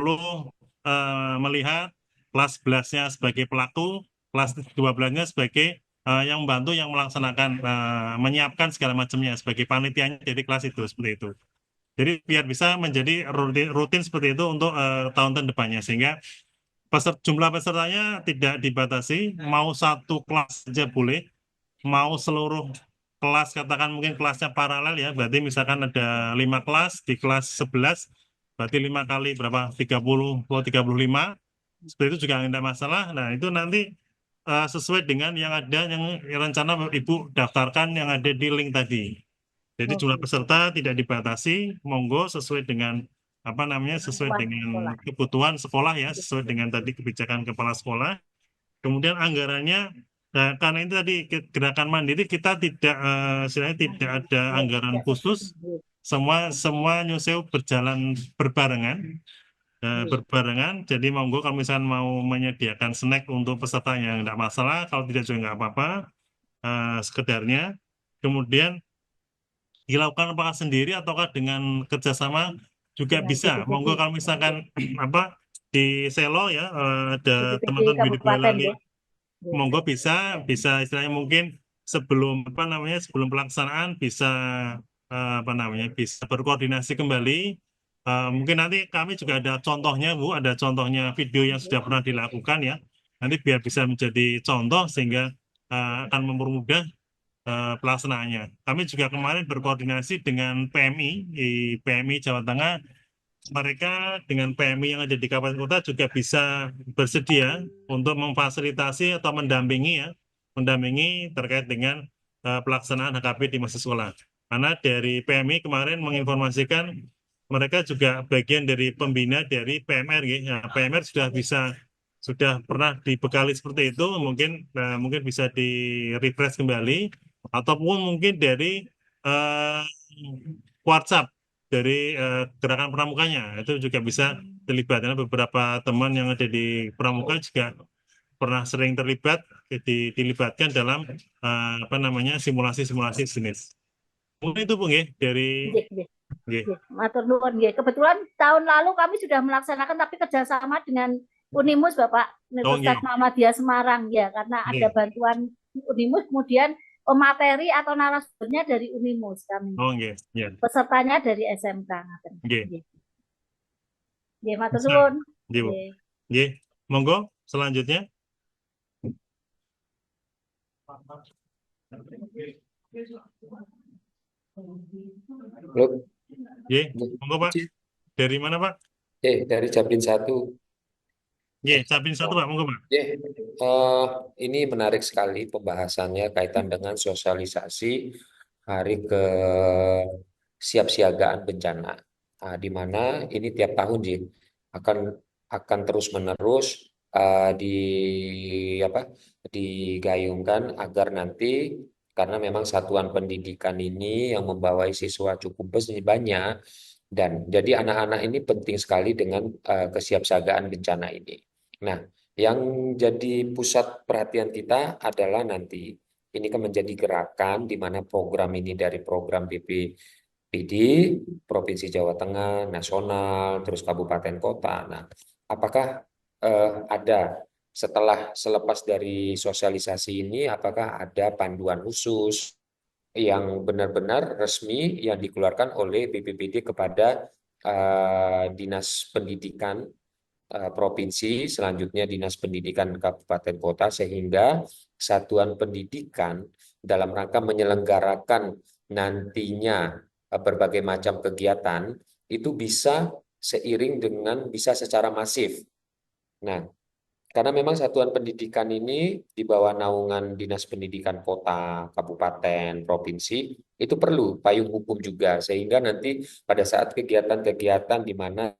melihat kelas 11-nya sebagai pelaku, kelas 12-nya sebagai yang membantu yang melaksanakan menyiapkan segala macamnya sebagai panitianya jadi kelas itu seperti itu. Jadi biar bisa menjadi rutin seperti itu untuk tahun depannya sehingga jumlah pesertanya tidak dibatasi, mau satu kelas saja boleh, mau seluruh kelas katakan mungkin kelasnya paralel ya, berarti misalkan ada 5 kelas di kelas 11, berarti 5 kali berapa? 30 atau 35, seperti itu juga tidak masalah. Nah itu nanti sesuai dengan yang ada yang rencana Ibu daftarkan yang ada di link tadi. Jadi jumlah peserta tidak dibatasi, monggo sesuai dengan apa namanya sesuai dengan kebutuhan sekolah ya, sesuai dengan tadi kebijakan kepala sekolah. Kemudian anggarannya, nah, karena itu tadi gerakan mandiri kita tidak istilahnya tidak ada anggaran khusus, semua nyusul berjalan berbarengan. Jadi monggo kalau misalkan mau menyediakan snack untuk pesertanya tidak masalah, kalau tidak juga nggak apa-apa, sekedarnya. Kemudian dilakukan apakah sendiri ataukah dengan kerjasama juga bisa. Monggo kalau misalkan apa di Selo ya ada teman-teman di Boyolali, monggo bisa istilahnya mungkin sebelum apa namanya sebelum pelaksanaan bisa apa namanya bisa berkoordinasi kembali. Mungkin nanti kami juga ada contohnya Bu, ada contohnya video yang sudah pernah dilakukan ya. Nanti biar bisa menjadi contoh sehingga akan mempermudah pelaksanaannya. Kami juga kemarin berkoordinasi dengan PMI Jawa Tengah. Mereka dengan PMI yang ada di kabupaten kota juga bisa bersedia untuk memfasilitasi atau mendampingi terkait dengan pelaksanaan HKB di masa sekolah. Karena dari PMI kemarin menginformasikan mereka juga bagian dari pembina dari PMR, ya. PMR sudah pernah dibekali seperti itu, mungkin bisa di refresh kembali ataupun mungkin dari WhatsApp dari gerakan pramukanya itu juga bisa terlibat karena beberapa teman yang ada di pramuka juga pernah sering terlibat dilibatkan dalam apa namanya simulasi jenis. Mungkin itu Bung ya dari Matur nuwun nggih. Kebetulan tahun lalu kami sudah melaksanakan tapi kerjasama dengan Unimus Bapak Universitas Muhammadiyah Semarang ya karena ada bantuan Unimus kemudian pemateri atau narasumbernya dari Unimus kami. Pesertanya dari SMK. Nggih, matur nuwun. Nggih. Monggo selanjutnya. Halo. Monggo Pak. Dari mana Pak? Dari Japin 1. Japin 1 Pak, monggo Pak. Ini menarik sekali pembahasannya kaitan dengan sosialisasi hari kesiapsiagaan bencana. Di mana ini tiap tahun sih akan terus-menerus digayungkan agar nanti karena memang satuan pendidikan ini yang membawai siswa cukup banyak dan jadi anak-anak ini penting sekali dengan kesiapsiagaan bencana ini. Nah, yang jadi pusat perhatian kita adalah nanti ini kan menjadi gerakan di mana program ini dari program BPPD, Provinsi Jawa Tengah, nasional, terus kabupaten kota. Nah, apakah ada selepas dari sosialisasi ini, apakah ada panduan khusus yang benar-benar resmi yang dikeluarkan oleh BPBD kepada Dinas Pendidikan provinsi, selanjutnya Dinas Pendidikan Kabupaten Kota, sehingga satuan pendidikan dalam rangka menyelenggarakan nantinya berbagai macam kegiatan itu bisa seiring dengan bisa secara masif. Nah, karena memang satuan pendidikan ini di bawah naungan Dinas Pendidikan Kota, Kabupaten, Provinsi, itu perlu payung hukum juga, sehingga nanti pada saat kegiatan-kegiatan di mana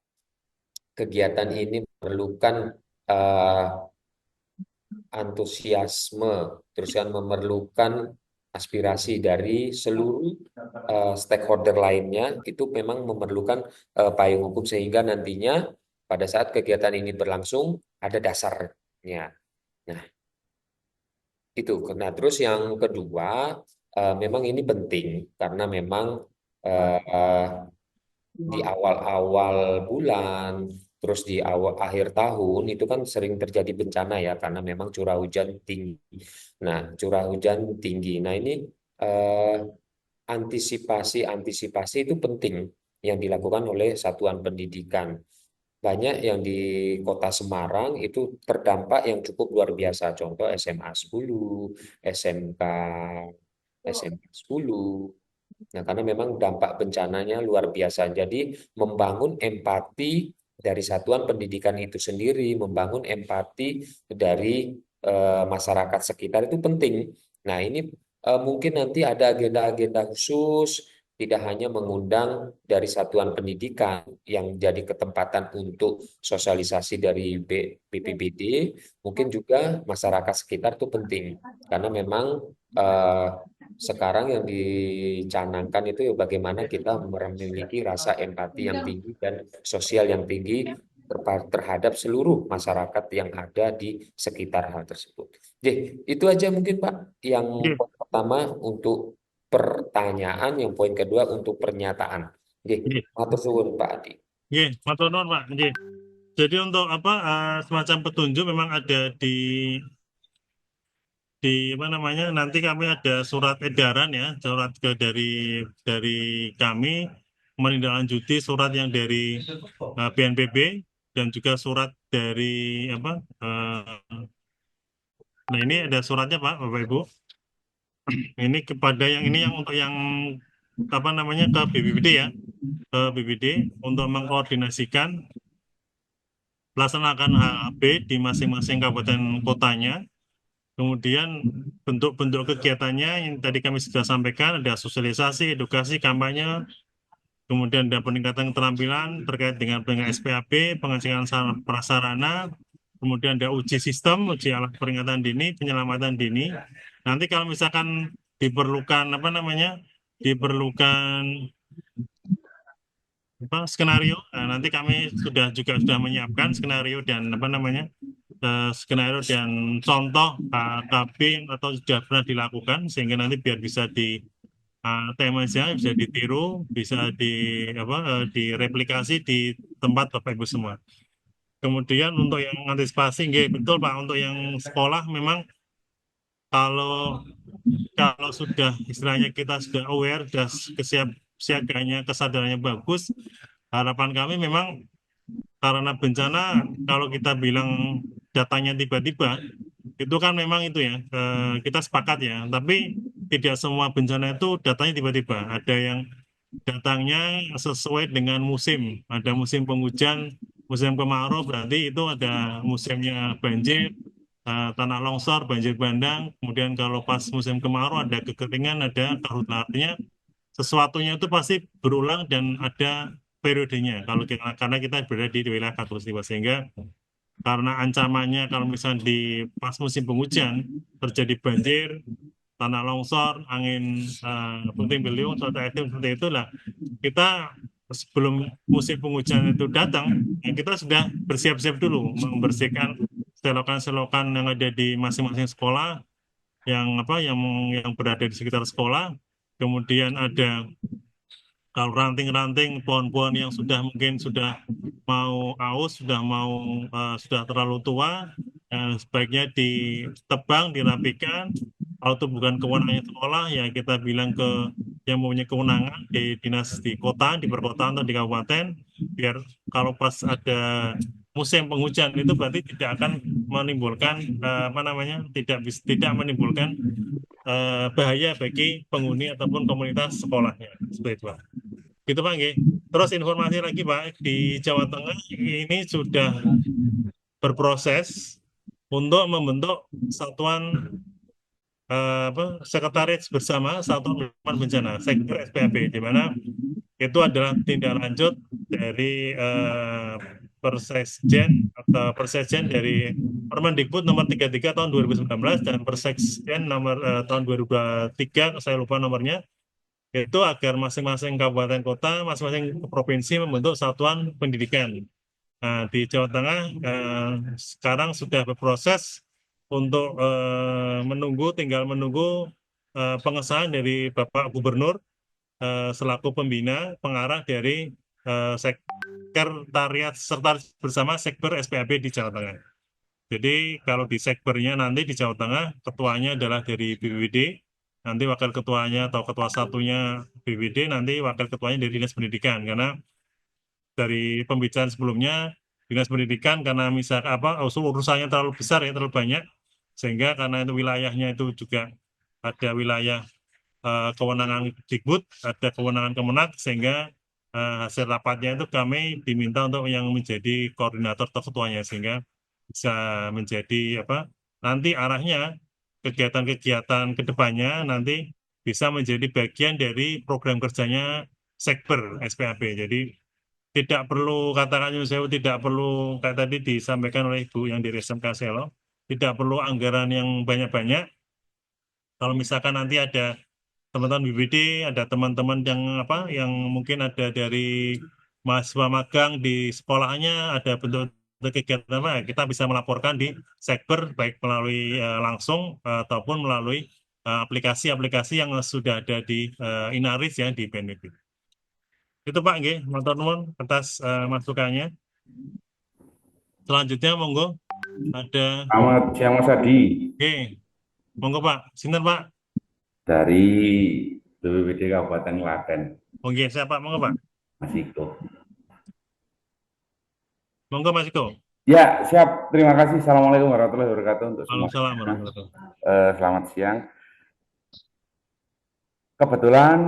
kegiatan ini memerlukan eh, antusiasme, terus kan memerlukan aspirasi dari seluruh stakeholder lainnya, itu memang memerlukan payung hukum sehingga nantinya pada saat kegiatan ini berlangsung ada dasarnya. Nah, itu. Nah, terus yang kedua, memang ini penting karena memang di awal-awal bulan, terus di awal akhir tahun itu kan sering terjadi bencana ya karena memang curah hujan tinggi. Nah, curah hujan tinggi. Nah, ini eh, antisipasi itu penting yang dilakukan oleh satuan pendidikan. Banyak yang di Kota Semarang itu terdampak yang cukup luar biasa. Contoh SMA 10, SMK 10. Nah, karena memang dampak bencananya luar biasa. Jadi, membangun empati dari satuan pendidikan itu sendiri, membangun empati dari masyarakat sekitar itu penting. Nah, ini mungkin nanti ada agenda-agenda khusus, tidak hanya mengundang dari satuan pendidikan yang jadi ketempatan untuk sosialisasi dari BPBD, mungkin juga masyarakat sekitar itu penting. Karena memang sekarang yang dicanangkan itu ya bagaimana kita memiliki rasa empati yang tinggi dan sosial yang tinggi terhadap seluruh masyarakat yang ada di sekitar hal tersebut. Jadi, itu aja mungkin Pak yang Nggih, poin pertama untuk pertanyaan, yang poin kedua untuk pernyataan. Jadi, nggih, matur suwun Pak Adi. nggih, matur nuwun Pak. Nggih. Jadi untuk apa semacam petunjuk memang ada di apa namanya, nanti kami ada surat edaran ya, surat dari kami menindaklanjuti surat yang dari BNPB dan juga surat dari apa nah ini ada suratnya Pak Bapak Ibu, ini kepada yang ini yang untuk yang apa namanya ke BPBD ya, ke BPBD untuk mengkoordinasikan melaksanakan HAB di masing-masing kabupaten kotanya. Kemudian bentuk-bentuk kegiatannya yang tadi kami sudah sampaikan, ada sosialisasi, edukasi, kampanye, kemudian ada peningkatan keterampilan terkait dengan SPAP, pengecekan prasarana, kemudian ada uji sistem, uji alat peringatan dini, penyelamatan dini. Nanti kalau misalkan diperlukan apa namanya, diperlukan skenario, nah, nanti kami sudah menyiapkan skenario dan apa namanya skenario dan contoh KB atau sudah pernah dilakukan sehingga nanti biar bisa di temanya bisa ditiru, bisa direplikasi di tempat Bapak Ibu semua. Kemudian untuk yang antisipasi, betul Pak, untuk yang sekolah memang kalau sudah istilahnya kita sudah aware, sudah kesiapsiaganya, kesadarannya bagus, harapan kami memang karena bencana kalau kita bilang datanya tiba-tiba itu kan memang itu ya kita sepakat ya, tapi tidak semua bencana itu datanya tiba-tiba. Ada yang datangnya sesuai dengan musim, ada musim penghujan, musim kemarau, berarti itu ada musimnya banjir, tanah longsor, banjir bandang. Kemudian kalau pas musim kemarau ada kekeringan, ada karhutlah. Artinya sesuatunya itu pasti berulang dan ada periodenya. Kalau karena kita berada di wilayah khatulistiwa, sehingga karena ancamannya kalau misalnya di pas musim penghujan terjadi banjir, tanah longsor, angin puting beliung, cuaca ekstrim seperti itulah, kita sebelum musim penghujan itu datang, ya kita sudah bersiap-siap dulu membersihkan selokan-selokan yang ada di masing-masing sekolah, yang berada di sekitar sekolah. Kemudian ada kalau ranting-ranting pohon-pohon yang mungkin sudah mau aus, sudah terlalu tua, sebaiknya ditebang, dirapikan, Kalau itu bukan kewenangannya sekolah, ya kita bilang ke yang mempunyai kewenangan di dinas di kota, di perkotaan atau di kabupaten, biar kalau pas ada musim penghujan itu berarti tidak akan menimbulkan tidak menimbulkan bahaya bagi penghuni ataupun komunitas sekolahnya. Seperti itu, Pak. Gitu, Pak, nggih. Terus informasi lagi, Pak, di Jawa Tengah ini sudah berproses untuk membentuk satuan sekretariat bersama satuan penanganan bencana sektor SPAB, di mana itu adalah tindak lanjut dari Persesjen dari Permendikbud nomor 33 tahun 2019 dan Persesjen nomor tahun 2023, saya lupa nomornya, itu agar masing-masing kabupaten kota, masing-masing provinsi membentuk satuan pendidikan. Nah, di Jawa Tengah sekarang sudah berproses untuk tinggal menunggu pengesahan dari Bapak Gubernur selaku pembina pengarah dari sekretariat bersama sekber SPAB di Jawa Tengah. Jadi kalau di sekbernya nanti di Jawa Tengah ketuanya adalah dari BPBD, nanti wakil ketuanya atau ketua satunya BPBD, nanti wakil ketuanya dari Dinas Pendidikan, karena dari pembicaraan sebelumnya Dinas Pendidikan karena urusannya terlalu besar ya, terlalu banyak, sehingga karena itu wilayahnya itu juga ada wilayah kewenangan Dikbud, ada kewenangan Kemenak, sehingga hasil rapatnya itu kami diminta untuk yang menjadi koordinator atau ketuanya, sehingga bisa menjadi nanti arahnya kegiatan-kegiatan kedepannya nanti bisa menjadi bagian dari program kerjanya Sekber SPAB. Jadi tidak perlu, katakan saya tidak perlu kayak tadi disampaikan oleh Ibu yang dari SMK Selo, tidak perlu anggaran yang banyak-banyak. Kalau misalkan nanti ada teman-teman BPD, ada teman-teman yang mungkin ada dari mahasiswa magang di sekolahnya, ada bentuk kegiatan kita bisa melaporkan di Sekber, baik melalui langsung ataupun melalui aplikasi-aplikasi yang sudah ada di Inaris ya, di BNPB. Itu Pak, nggih, matur nuwun atas masukannya. Selanjutnya monggo ada. Selamat siang Mas Adi. Oke, monggo Pak. Sinten Pak? Dari BPBD Kabupaten Klaten. Oke, siapa? Monggo Pak. Mas Iko. Monggo Mas Iko. Ya, siap. Terima kasih. Assalamualaikum warahmatullahi wabarakatuh untuk semua. Waalaikumsalam warahmatullahi wabarakatuh. Selamat siang. Kebetulan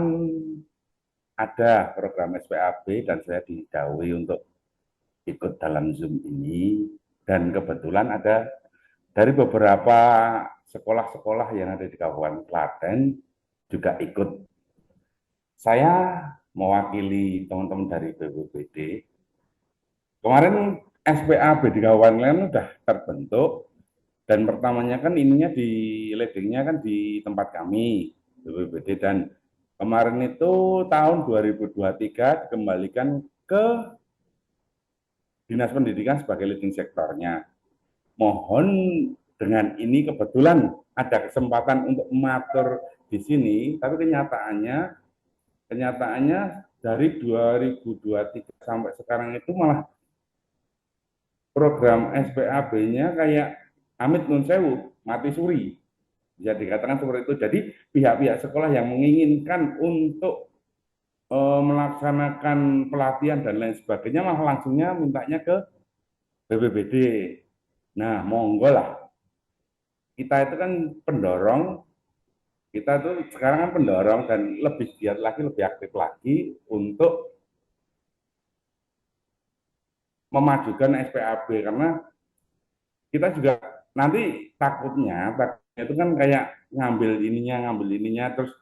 ada program SPAB dan saya didhawuhi untuk ikut dalam Zoom ini, dan kebetulan ada dari beberapa sekolah-sekolah yang ada di Kabupaten Klaten juga ikut. Saya mewakili teman-teman dari BPBD. Kemarin SPAB di Kabupaten Klaten sudah terbentuk, dan pertamanya kan ininya di leadingnya kan di tempat kami BPBD, dan kemarin itu tahun 2023 dikembalikan ke Dinas Pendidikan sebagai leading sektornya. Mohon dengan ini kebetulan ada kesempatan untuk mengatur di sini, tapi kenyataannya dari 2023 sampai sekarang itu malah program SPAB-nya kayak amit nun sewu, mati suri. Bisa dikatakan seperti itu. Jadi pihak-pihak sekolah yang menginginkan untuk melaksanakan pelatihan dan lain sebagainya malah langsungnya mintanya ke BPBD. Nah, monggo lah. Kita itu kan pendorong, kita tuh sekarang kan pendorong dan lebih giat lagi, lebih aktif lagi untuk memajukan SPAB, karena kita juga nanti takutnya itu kan kayak ngambil ininya terus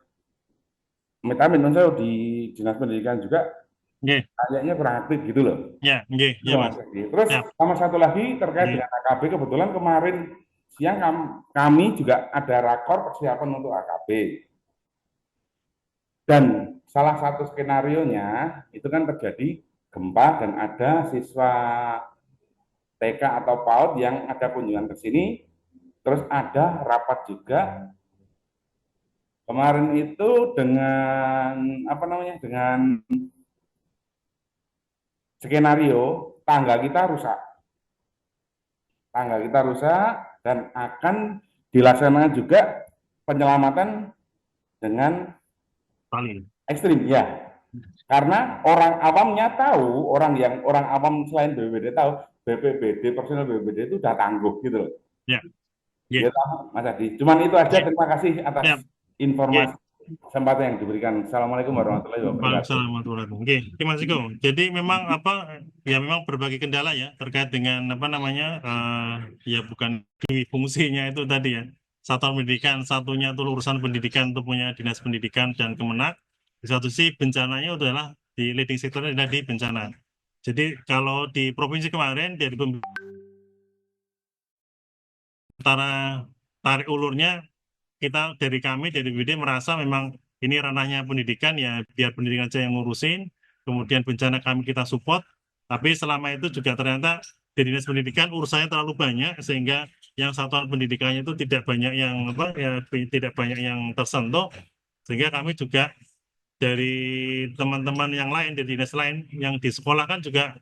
amit-amit saya di Dinas Pendidikan juga kayaknya kurang aktif gitu loh. Ya, Mas. Terus sama satu lagi terkait dengan AKB, kebetulan kemarin siang kami juga ada rakor persiapan untuk AKB. Dan salah satu skenarionya itu kan terjadi gempa dan ada siswa TK atau PAUD yang ada kunjungan ke sini, terus ada rapat juga kemarin itu dengan dengan skenario tangga kita rusak dan akan dilaksanakan juga penyelamatan dengan Tali. ekstrim ya. Karena orang awamnya tahu, orang awam selain BPBD tahu, BPBD, personel BPBD itu udah tangguh gitu loh. Ya. Ya, Mas Adi. Cuman itu aja, terima kasih atas informasi kesempatan yang diberikan. Assalamualaikum warahmatullahi wabarakatuh. Waalaikumsalam warahmatullahi wabarakatuh. Oke, terima kasih Ko. Jadi memang memang berbagai kendala ya terkait dengan ya bukan di fungsinya itu tadi ya. Satuan pendidikan, satunya itu urusan pendidikan itu punya Dinas Pendidikan dan Kemenak. Di satu sisi bencananya adalah di leading sektornya adalah di bencana. Jadi kalau di provinsi kemarin dari antara tarik ulurnya kita dari kami dari BPD merasa memang ini ranahnya pendidikan ya biar pendidikan aja yang ngurusin, kemudian bencana kami kita support, tapi selama itu juga ternyata di dinas pendidikan urusannya terlalu banyak sehingga yang satuan pendidikannya itu tidak banyak yang tidak banyak yang tersentuh, sehingga kami juga dari teman-teman yang lain dari dinas lain yang di sekolah kan juga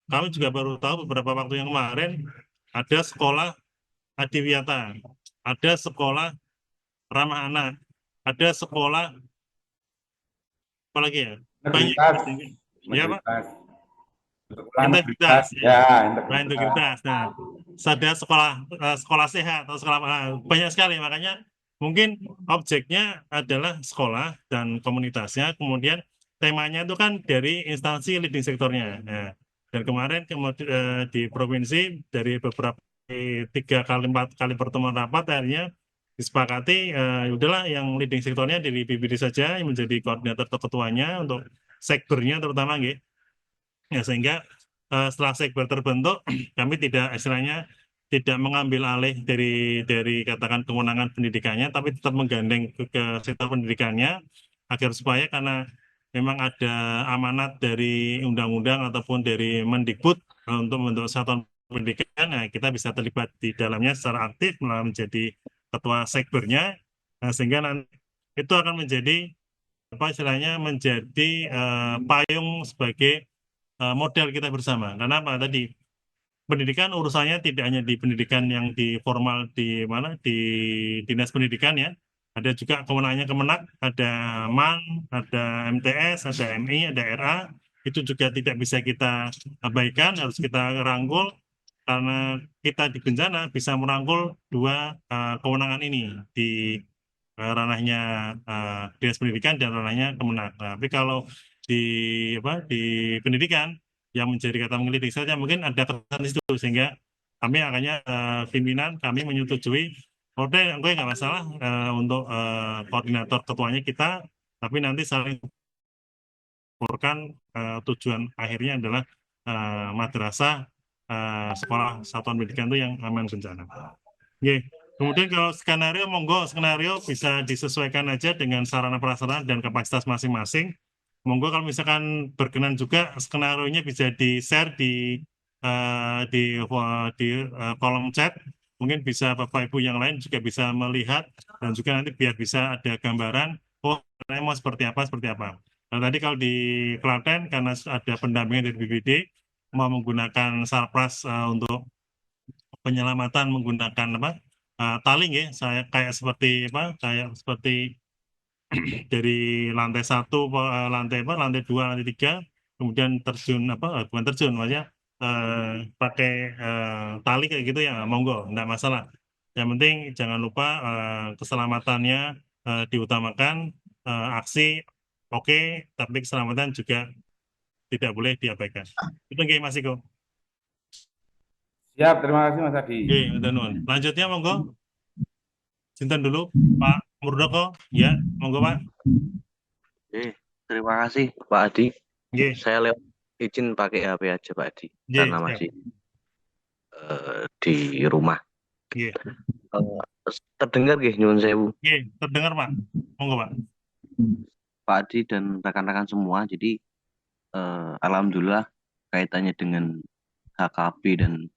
kami juga baru tahu beberapa waktu yang kemarin ada sekolah adiwiyata, ada sekolah ramah anak, ada sekolah apalagi ya banyak ya Pak, integritas ya, integritas. Nah, ada sekolah sehat atau sekolah banyak sekali, makanya mungkin objeknya adalah sekolah dan komunitasnya, kemudian temanya itu kan dari instansi leading sektornya. Nah, dan kemarin di provinsi dari beberapa 3 kali 4 kali pertemuan rapat akhirnya disepakati udahlah yang leading sektornya dari BPD saja yang menjadi koordinator atau ketuanya untuk sekbernya terutama gitu. Ya, sehingga setelah sekber terbentuk kami tidak istilahnya tidak mengambil alih dari katakan kewenangan pendidikannya, tapi tetap menggandeng ke sektor pendidikannya agar supaya karena memang ada amanat dari undang-undang ataupun dari Mendikbud untuk membentuk satuan pendidikan, nah, kita bisa terlibat di dalamnya secara aktif menjadi ketua sekbernya, nah, sehingga nanti itu akan menjadi istilahnya menjadi payung sebagai model kita bersama. Karena apa tadi pendidikan urusannya tidak hanya di pendidikan yang di formal di dinas pendidikan ya, ada juga kewenangannya Kemenak, ada MAN, ada MTS, ada MI, ada RA, itu juga tidak bisa kita abaikan, harus kita rangkul karena kita di bencana bisa merangkul dua kewenangan ini di ranahnya dinas pendidikan dan ranahnya Kemenak. Nah, tapi kalau di pendidikan yang menjadi kata menggelitik saja mungkin ada kesan itu, sehingga kami akhirnya pimpinan kami menyetujui oke nggak masalah untuk koordinator ketuanya kita, tapi nanti saling tujuan akhirnya adalah madrasah sekolah satuan pendidikan itu yang aman bencana. Oke. Kemudian kalau skenario, monggo skenario bisa disesuaikan aja dengan sarana prasarana dan kapasitas masing-masing. Monggo kalau misalkan berkenan juga skenario-nya bisa di-share di kolom chat. Mungkin bisa Bapak Ibu yang lain juga bisa melihat dan juga nanti biar bisa ada gambaran mau seperti apa. Nah, tadi kalau di Klaten karena ada pendampingan dari BPD mau menggunakan sarpras untuk penyelamatan menggunakan taling ya, saya kayak seperti dari lantai 1 lantai 2 lantai 3 kemudian terjun bukan terjun maksudnya pakai tali kayak gitu ya, monggo enggak masalah, yang penting jangan lupa keselamatannya diutamakan, aksi oke, tapi keselamatan juga tidak boleh diabaikan. Itu nggih Mas Iko. Siap, terima kasih Mas Adi. Oke, lanjutnya monggo. Sinten dulu, Pak Murdoko. Ya, monggo Pak. Terima kasih Pak Adi. Saya lewat izin pakai HP aja Pak Adi, karena masih di rumah. Terdengar nggih nyuwun sewu? Terdengar Pak. Monggo Pak. Pak Adi dan rekan-rekan semua, jadi alhamdulillah kaitannya dengan HKP dan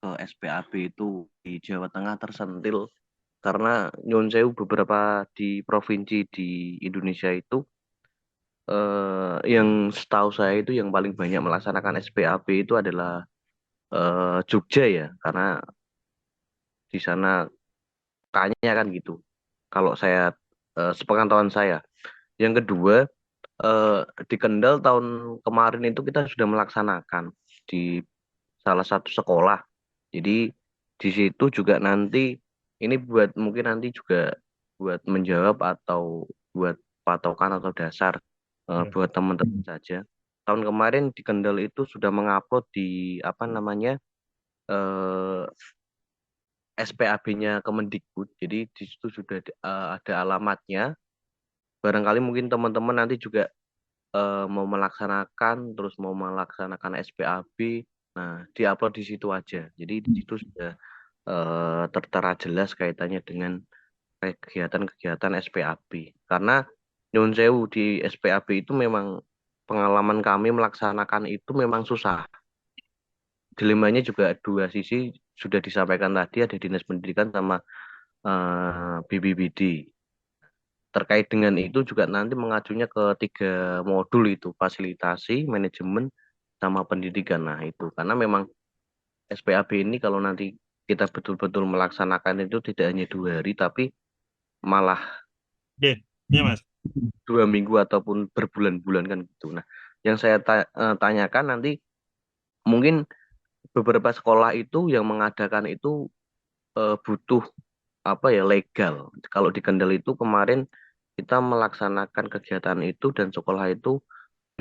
SPAP itu di Jawa Tengah tersentil karena nyuwun sewu beberapa di provinsi di Indonesia itu yang setahu saya itu yang paling banyak melaksanakan SPAP itu adalah Jogja ya, karena di sana kayaknya kan gitu. Kalau saya sepengetahuan saya. Yang kedua, di Kendal tahun kemarin itu kita sudah melaksanakan di salah satu sekolah. Jadi di situ juga nanti ini buat mungkin nanti juga buat menjawab atau buat patokan atau dasar buat teman-teman saja. Tahun kemarin di Kendal itu sudah mengupload di apa namanya SPAB-nya Kemendikbud. Jadi di situ sudah ada alamatnya. Barangkali mungkin teman-teman nanti juga mau melaksanakan terus mau melaksanakan SPAB. Nah, diupload di situ aja. Jadi di situ sudah tertera jelas kaitannya dengan kegiatan-kegiatan SPAB. Karena nyun sewu di SPAB itu memang pengalaman kami melaksanakan itu memang susah. Dilemanya juga dua sisi sudah disampaikan tadi, ada Dinas Pendidikan sama BPBD. Terkait dengan itu juga nanti mengajunya ke 3 modul itu, fasilitasi, manajemen, sama pendidikan. Nah itu, karena memang SPAB ini kalau nanti kita betul-betul melaksanakan itu tidak hanya 2 hari, tapi malah Oke, ya Mas. 2 minggu ataupun berbulan-bulan kan gitu. Nah, yang saya tanyakan nanti mungkin beberapa sekolah itu yang mengadakan itu butuh apa ya legal. Kalau di Kendal itu kemarin kita melaksanakan kegiatan itu dan sekolah itu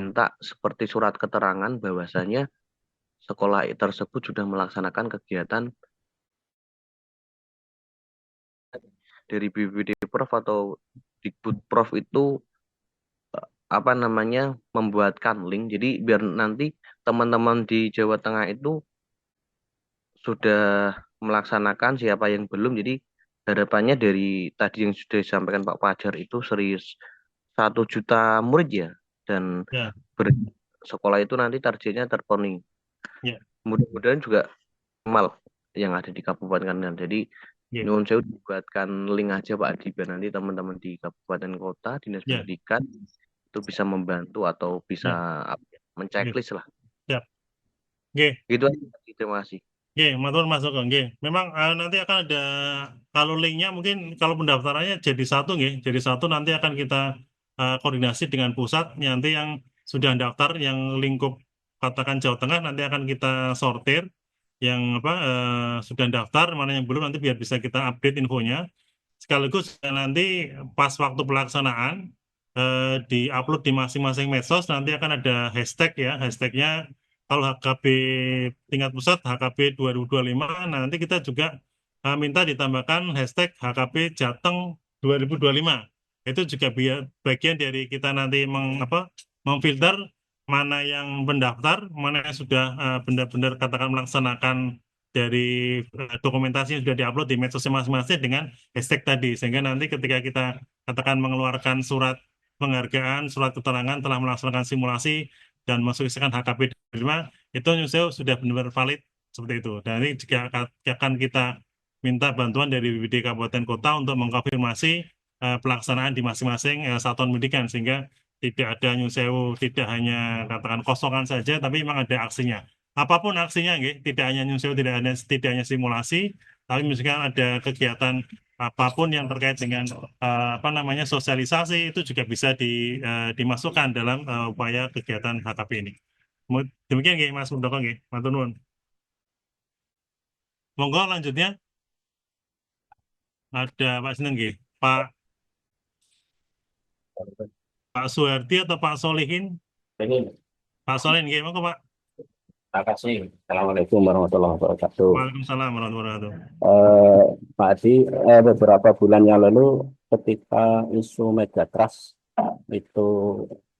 minta seperti surat keterangan bahwasanya sekolah tersebut sudah melaksanakan kegiatan dari BPD Prof atau Dikbud Prof itu apa namanya membuatkan link. Jadi biar nanti teman-teman di Jawa Tengah itu sudah melaksanakan, siapa yang belum. Jadi harapannya dari tadi yang sudah disampaikan Pak Fajar itu serius 1 juta murid ya, dan Ya, sekolah itu nanti targetnya terpenuhi. ya, Mudah-mudahan juga mal yang ada di Kabupaten Kendal. Jadi ya, nyuwun sewu dibuatkan link aja Pak Adi biar nanti teman-teman di kabupaten kota, dinas ya, pendidikan itu bisa membantu atau bisa ya, ya. menceklis lah. Siap. Oke, Gitu aja. Terima kasih. oke, matur Mas Sugeng. Oke, memang nanti akan ada kalau linknya mungkin kalau pendaftarannya jadi satu, nggih. Jadi satu nanti akan kita koordinasi dengan pusat. Nanti yang sudah daftar, yang lingkup katakan Jawa Tengah nanti akan kita sortir. Yang apa sudah daftar, mana yang belum nanti biar bisa kita update infonya. Sekaligus nanti pas waktu pelaksanaan di-upload di masing-masing medsos nanti akan ada hashtag ya, hashtagnya kalau HKB tingkat pusat HKB 2025, nanti kita juga minta ditambahkan hashtag HKB Jateng 2025. Itu juga bagian dari kita nanti memfilter mana yang pendaftar, mana yang sudah benar-benar katakan melaksanakan dari dokumentasi yang sudah diupload di medsos masing-masing dengan hashtag tadi. Sehingga nanti ketika kita katakan mengeluarkan surat penghargaan, surat keterangan telah melaksanakan simulasi dan mensukseskan HKB 5, itu nyusul sudah benar-benar valid seperti itu. Dan ini juga akan kita minta bantuan dari BPD Kabupaten Kota untuk mengkonfirmasi pelaksanaan di masing-masing satuan pendidikan, sehingga tidak ada nyusewu, tidak hanya katakan kosongan saja, tapi memang ada aksinya. Apapun aksinya, tidak hanya nyusewu, tidak hanya simulasi, tapi misalkan ada kegiatan apapun yang terkait dengan sosialisasi itu juga bisa dimasukkan dalam upaya kegiatan HKP ini. Demikian Mas Mundoko, matur nuwun. Monggo lanjutnya ada Pak Sinten Pak Suhardi atau Pak Solihin? Pak Solihin monggo Pak. Terima kasih. Assalamualaikum warahmatullahi wabarakatuh. Waalaikumsalam warahmatullahi wabarakatuh. Pak Adi, beberapa bulan yang lalu ketika isu Megatrust itu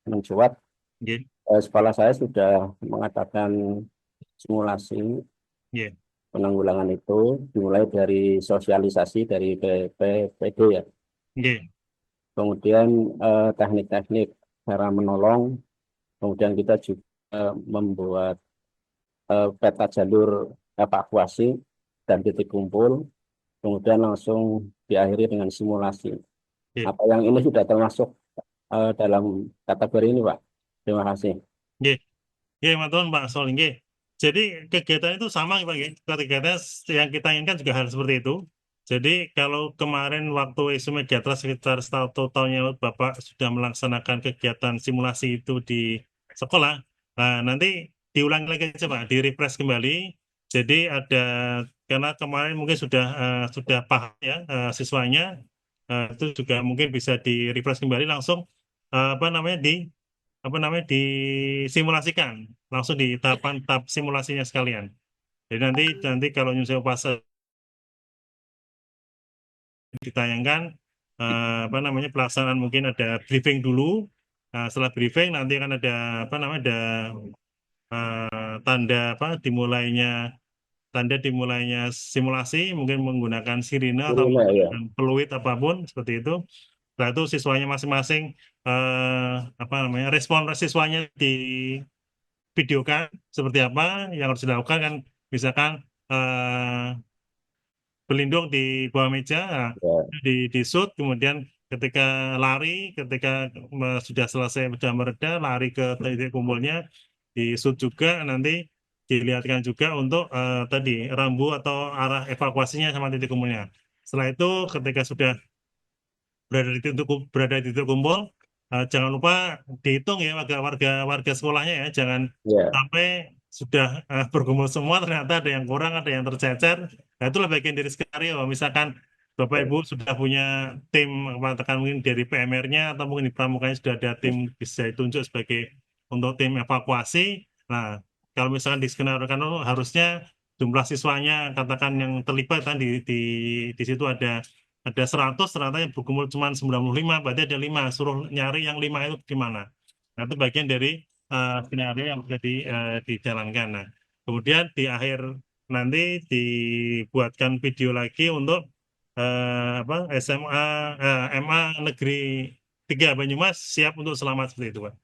mencuat, sekolah saya sudah mengadakan simulasi penanggulangan itu, dimulai dari sosialisasi dari BPPD ya. Kemudian teknik-teknik cara menolong, kemudian kita juga membuat peta jalur evakuasi dan titik kumpul, kemudian langsung diakhiri dengan simulasi. Apa yang ini sudah termasuk dalam kategori ini, Pak? Terima kasih. Matur Pak Sol. Jadi kegiatan itu sama Pak, ya. Kegiatan yang kita inginkan juga hal seperti itu. Jadi kalau kemarin waktu isu Megatrust sekitar satu tahun yang lalu Bapak sudah melaksanakan kegiatan simulasi itu di sekolah, nah, nanti diulang lagi aja Pak, di-refresh kembali. Jadi ada karena kemarin mungkin sudah paham ya siswanya, itu juga mungkin bisa di-refresh kembali langsung disimulasikan langsung di tahap simulasinya sekalian. Jadi nanti kalau nyusul fase ditayangkan pelaksanaan mungkin ada briefing dulu. Nah, setelah briefing nanti akan ada tanda dimulainya simulasi mungkin menggunakan sirine atau Sirine, ya. menggunakan peluit apapun seperti itu. Setelah itu siswanya masing-masing respon siswanya di videokan seperti apa yang harus dilakukan kan, misalkan berlindung di bawah meja, nah, Ya. di shoot, kemudian ketika lari, ketika sudah selesai sudah mereda, lari ke titik kumpulnya, di shoot juga, nanti dilihatkan juga untuk tadi rambu atau arah evakuasinya sama titik kumpulnya. Setelah itu ketika sudah berada di titik kumpul, jangan lupa dihitung ya warga sekolahnya ya, jangan Ya. sampai sudah berkumpul semua ternyata ada yang kurang, ada yang tercecer. Nah, itulah bagian dari skenario. Misalkan Bapak Ibu sudah punya tim, katakan mungkin dari PMR-nya atau mungkin di pramukanya sudah ada tim bisa ditunjuk sebagai untuk tim evakuasi. Nah, kalau misalkan di skenario kan harusnya jumlah siswanya katakan yang terlibat kan di situ ada 100, ternyata yang berkumpul cuma 95, berarti ada 5, suruh nyari yang 5 itu gimana. Nah, itu bagian dari skenario yang bisa dijalankan. Nah, kemudian di akhir nanti dibuatkan video lagi untuk SMA MA Negeri 3 Banyumas siap untuk selamat seperti itu, Pak.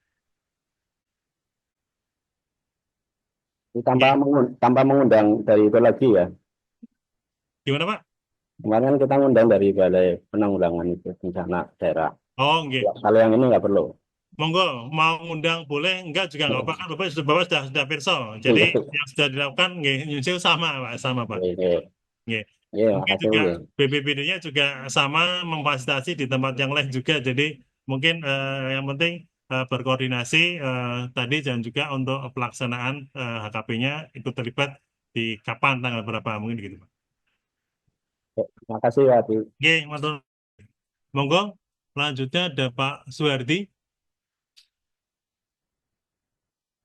Tanpa mengundang dari itu lagi ya. Gimana Pak? Kemarin kan kita ngundang dari Balai Penanggulangan itu bencana daerah. Oh, enggak. Kalau yang ini nggak perlu. Monggo, mau ngundang boleh, enggak juga nggak apa-apa kan Bapak sudah perso. Jadi yang sudah dilakukan nggih nyusul sama Pak. Nggih. Iya, Mungkin makasih juga Bu. BPBD-nya juga sama memfasilitasi di tempat yang lain juga. Jadi mungkin yang penting berkoordinasi tadi dan juga untuk pelaksanaan HKP-nya ikut terlibat di kapan tanggal berapa mungkin gitu Pak. Makasih Pak. Oke, matur. Monggo, selanjutnya ada Pak Suhardi,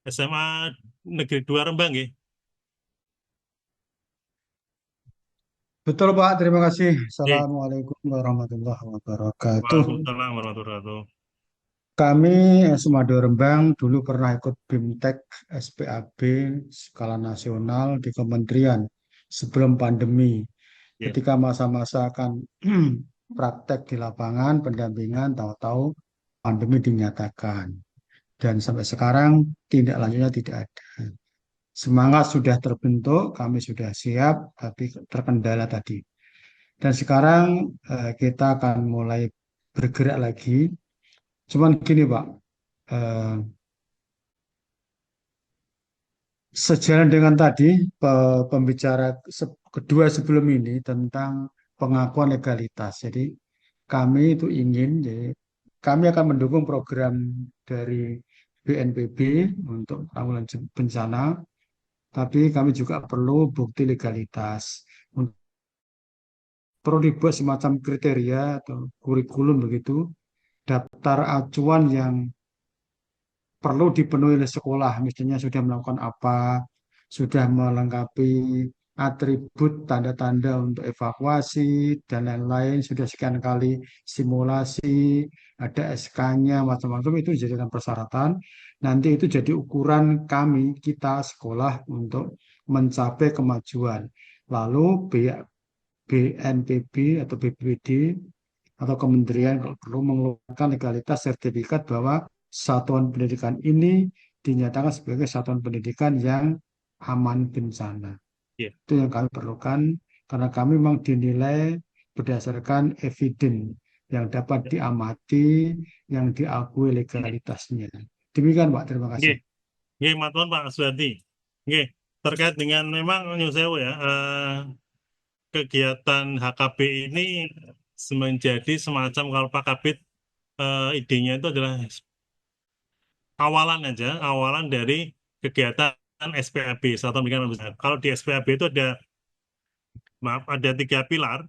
SMA Negeri 2 Rembang, nggih. Betul Pak, terima kasih. Assalamualaikum warahmatullahi wabarakatuh. Waalaikumsalam warahmatullahi wabarakatuh. Kami SMA 2 Rembang dulu pernah ikut BIMTEK SPAB skala nasional di kementerian sebelum pandemi. Ketika masa-masa akan praktek di lapangan, pendampingan, tahu-tahu pandemi dinyatakan. Dan sampai sekarang tindak lanjutnya tidak ada. Semangat sudah terbentuk, kami sudah siap, tapi terkendala tadi. Dan sekarang kita akan mulai bergerak lagi. Cuman gini Pak, sejalan dengan tadi pembicara kedua sebelum ini tentang pengakuan legalitas. Jadi kami itu ingin, jadi kami akan mendukung program dari BNPB untuk penanggulangan bencana, tapi kami juga perlu bukti legalitas. Perlu dibuat semacam kriteria atau kurikulum begitu, daftar acuan yang perlu dipenuhi oleh sekolah, misalnya sudah melakukan apa, sudah melengkapi atribut tanda-tanda untuk evakuasi dan lain-lain, sudah sekian kali simulasi, ada SK-nya, macam-macam, itu dijadikan persyaratan. Nanti itu jadi ukuran kami, kita sekolah untuk mencapai kemajuan. Lalu BNPB atau BPBD atau kementerian kalau perlu mengeluarkan legalitas sertifikat bahwa satuan pendidikan ini dinyatakan sebagai satuan pendidikan yang aman bencana. Itu yang kami perlukan karena kami memang dinilai berdasarkan evidence yang dapat diamati, yang diakui legalitasnya. Demikian Pak, terima kasih. Nggih, matur Pak Suhardi. Nggih, terkait dengan memang Nyun Sewu ya, kegiatan HKB ini menjadi semacam kalau Pak Kabid idenya itu adalah awalan dari kegiatan SPAB, Satuan Pendidikan Besar. Kalau di SPAB itu ada 3 pilar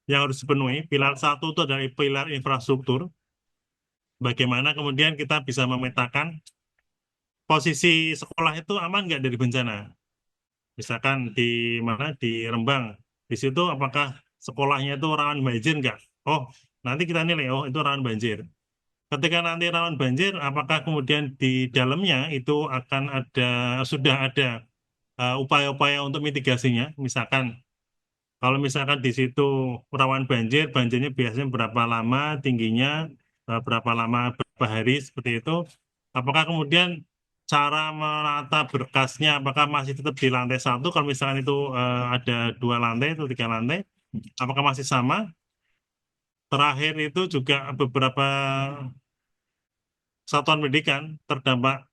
yang harus dipenuhi. Pilar 1 itu adalah pilar infrastruktur. Bagaimana kemudian kita bisa memetakan posisi sekolah itu aman nggak dari bencana. Misalkan di mana di Rembang, di situ apakah sekolahnya itu rawan banjir nggak? Oh, nanti kita nilai, oh itu rawan banjir. Ketika nanti rawan banjir, apakah kemudian di dalamnya itu akan sudah ada upaya-upaya untuk mitigasinya? Misalkan, kalau misalkan di situ rawan banjir, banjirnya biasanya berapa lama tingginya, berapa lama, berapa hari, seperti itu. Apakah kemudian cara menata berkasnya, apakah masih tetap di lantai 1? Kalau misalkan itu ada 2 lantai atau 3 lantai, apakah masih sama? Terakhir itu juga beberapa satuan pendidikan terdampak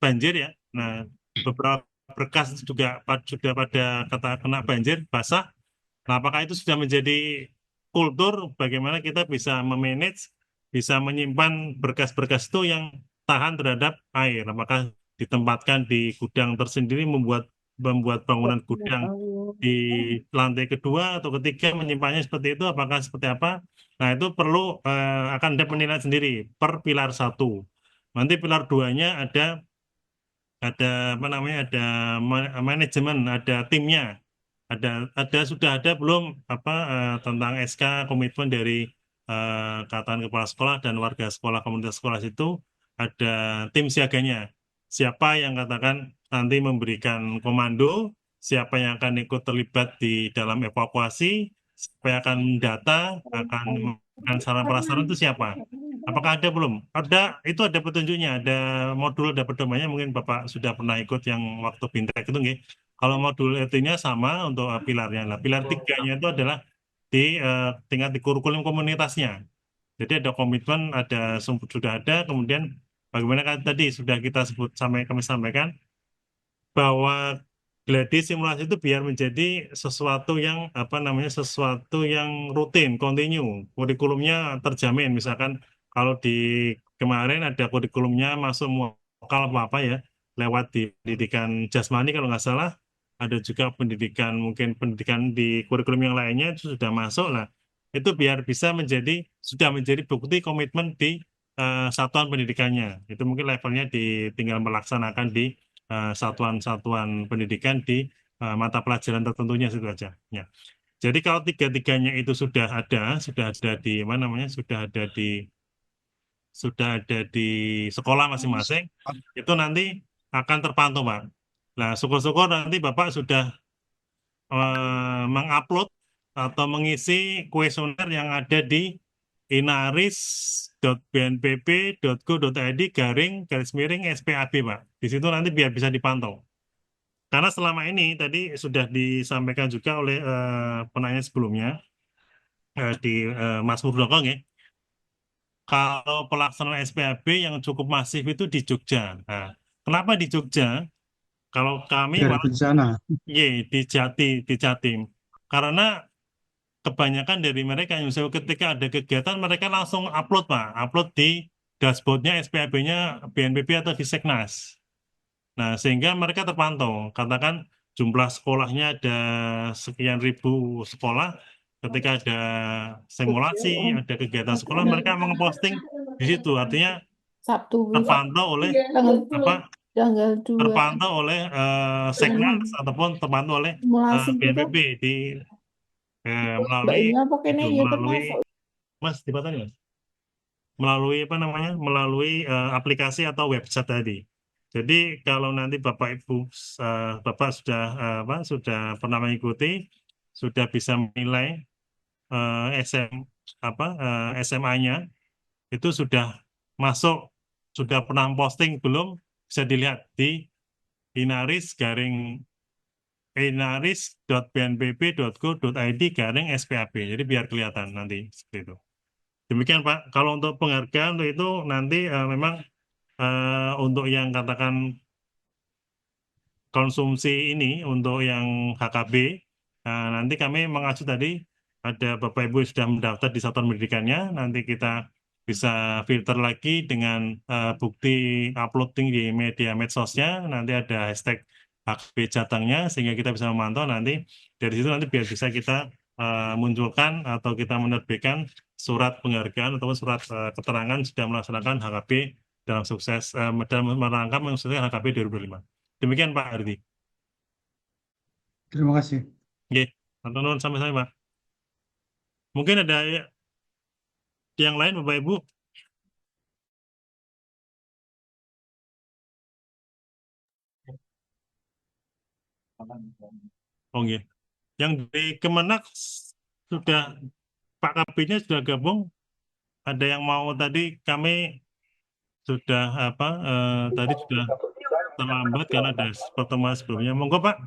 banjir ya. Nah, beberapa berkas juga sudah pada kena banjir basah. Nah, apakah itu sudah menjadi kultur bagaimana kita bisa memanage, bisa menyimpan berkas-berkas itu yang tahan terhadap air? Apakah ditempatkan di gudang tersendiri, membuat bangunan gudang di lantai kedua atau ketiga, menyimpannya seperti itu? Apakah seperti apa? Nah, itu perlu akan ada penilaian sendiri per pilar 1. Nanti pilar 2-nya ada apa namanya, ada manajemen, ada timnya, sudah ada belum tentang SK komitmen dari Ikatan Kepala Sekolah dan warga sekolah, komunitas sekolah itu ada tim siaganya. Siapa yang katakan nanti memberikan komando, siapa yang akan ikut terlibat di dalam evakuasi, siapa yang akan mendata, akan memberikan saran prasarana itu siapa? Apakah ada belum? Ada, itu ada petunjuknya, ada modul, ada pedomannya. Mungkin Bapak sudah pernah ikut yang waktu Bintek itu, nggih. Kalau modul itu-nya sama untuk pilarnya. Nah, pilar 3-nya itu adalah di tingkat di kurikulum komunitasnya. Jadi ada komitmen, sudah ada. Kemudian bagaimana kan tadi sudah kita kami sampaikan bahwa gladi simulasi itu biar menjadi sesuatu yang sesuatu yang rutin, kontinu, kurikulumnya terjamin. Misalkan kalau di kemarin ada kurikulumnya masuk lokal apa ya, lewat di pendidikan jasmani kalau nggak salah, ada juga mungkin pendidikan di kurikulum yang lainnya itu sudah masuk lah. Itu biar bisa sudah menjadi bukti komitmen di satuan pendidikannya. Itu mungkin levelnya tinggal melaksanakan di satuan-satuan pendidikan di mata pelajaran tertentunya situ aja. Ya. Jadi kalau tiga-tiganya itu sudah ada di sudah ada di sekolah masing-masing, itu nanti akan terpantau, Pak. Nah, syukur-syukur nanti Bapak sudah mengupload atau mengisi kuesioner yang ada di inaris.bnpp.go.id/SPAB, Pak. Di situ nanti biar bisa dipantau. Karena selama ini tadi sudah disampaikan juga oleh penanya sebelumnya di Mas Murdoko, ya. Kalau pelaksanaan SPAB yang cukup masif itu di Jogja. Nah, kenapa di Jogja? Kalau kami Daerah bencana. di Jatim. Karena kebanyakan dari mereka yang ketika ada kegiatan mereka langsung upload, Pak, upload di dashboardnya SPAB-nya BNPB atau di Seknas. Nah, sehingga mereka terpantau. Katakan jumlah sekolahnya ada sekian ribu sekolah, ketika ada simulasi, ada kegiatan sekolah, mereka memposting di situ. Artinya terpantau oleh Seknas ataupun terpantau oleh BNPB melalui Mas dibatasi, Mas, melalui aplikasi atau website tadi. Jadi kalau nanti Bapak Ibu Bapak sudah pernah mengikuti, sudah bisa menilai SMA-nya itu sudah masuk, sudah pernah posting belum, bisa dilihat di inaris.bnpb.go.id/SPAB. Jadi biar kelihatan nanti seperti itu. Demikian, Pak. Kalau untuk penghargaan untuk itu nanti memang untuk yang katakan konsumsi ini untuk yang HKB. Nah, nanti kami mengacu tadi ada Bapak Ibu yang sudah mendaftar di satuan pendidikannya, nanti kita bisa filter lagi dengan bukti uploading di media medsosnya, nanti ada hashtag HKB Jatengnya, sehingga kita bisa memantau nanti dari situ nanti biar bisa kita munculkan atau kita menerbitkan surat penghargaan atau surat keterangan sudah melaksanakan HKB dalam sukses dalam rangka mensukseskan HKB 2025. Demikian Pak Ardi. Terima kasih. Oke, Matur nuwun sampai-sampai Pak. Mungkin ada yang lain Bapak Ibu. Oh iya. Yang dari Kemenak sudah Pak Kabinnya sudah gabung. Ada yang mau tadi kami sudah tadi sudah terlambat karena ada pertemuan sebelumnya. Monggo Pak.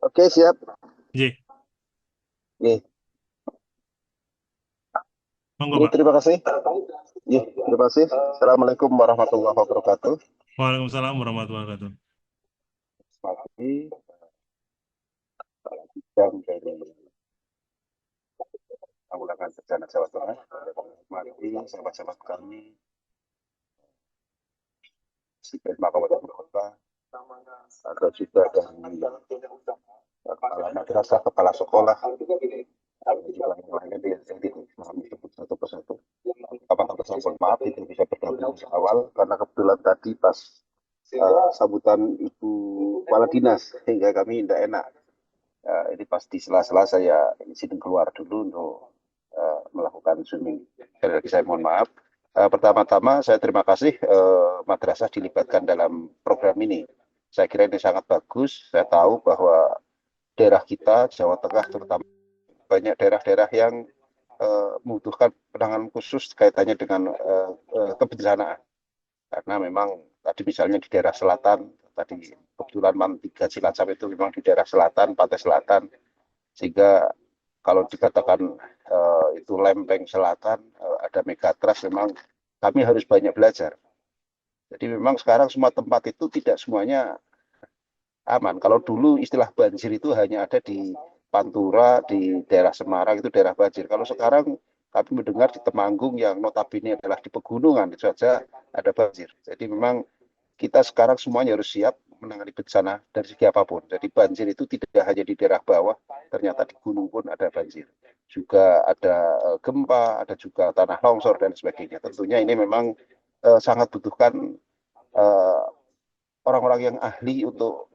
Oke, siap. J. Nih, Monggo Pak. terima kasih. Terima kasih. Assalamualaikum warahmatullahi wabarakatuh. Waalaikumsalam warahmatullahi wabarakatuh. Terima kasih. Yang dari Penanggulangan Bencana Jawa Tengah, mari sahabat-sahabat kami Sikma Kabupaten Kota, atau juga dari kepala madrasah, kepala sekolah, dan juga yang lainnya kami sebut satu persatu. Kapan-kapan mohon maaf itu bisa bergabung di awal karena kebetulan tadi pas sambutan Ibu Kepala Dinas sehingga kami tidak enak. Ini pas di sela-sela saya izin keluar dulu untuk melakukan zooming. Sekali lagi saya mohon maaf. Pertama-tama saya terima kasih madrasah dilibatkan dalam program ini. Saya kira ini sangat bagus. Saya tahu bahwa daerah kita, Jawa Tengah terutama, banyak daerah-daerah yang membutuhkan penanganan khusus kaitannya dengan kebencanaan. Karena memang tadi misalnya di daerah selatan, tadi kebetulan MAN 3 Cilacap itu memang di daerah selatan, pantai selatan, sehingga kalau dikatakan itu lempeng selatan, ada megatrust, memang kami harus banyak belajar. Jadi memang sekarang semua tempat itu tidak semuanya aman. Kalau dulu istilah banjir itu hanya ada di Pantura, di daerah Semarang itu daerah banjir. Kalau sekarang kami mendengar di Temanggung yang notabene adalah di pegunungan itu saja ada banjir. Jadi memang kita sekarang semuanya harus siap menangani bencana dari segi apapun. Jadi banjir itu tidak hanya di daerah bawah, ternyata di gunung pun ada banjir. Juga ada gempa, ada juga tanah longsor dan sebagainya. Tentunya ini memang sangat butuhkan orang-orang yang ahli untuk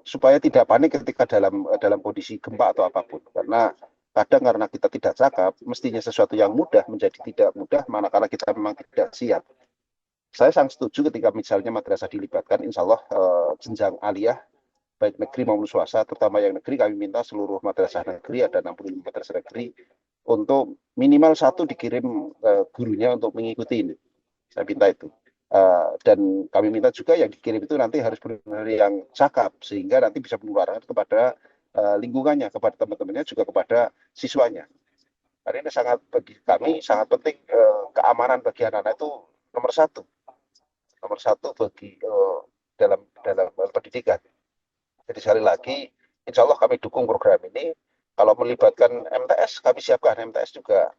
supaya tidak panik ketika dalam kondisi gempa atau apapun. Karena kadang karena kita tidak cakap, mestinya sesuatu yang mudah menjadi tidak mudah manakala kita memang tidak siap. Saya sangat setuju ketika misalnya madrasah dilibatkan, insya Allah jenjang aliyah, baik negeri maupun swasta, terutama yang negeri, kami minta seluruh madrasah negeri, ada 65 madrasah negeri, untuk minimal 1 dikirim gurunya untuk mengikuti ini. Saya minta itu. Dan kami minta juga yang dikirim itu nanti harus benar-benar yang cakap, sehingga nanti bisa menularkan kepada lingkungannya, kepada teman-temannya, juga kepada siswanya. Karena ini sangat bagi kami sangat penting, keamanan bagi anak-anak itu nomor satu bagi dalam pendidikan. Jadi sekali lagi, insya Allah kami dukung program ini. Kalau melibatkan MTS, kami siapkan MTS juga,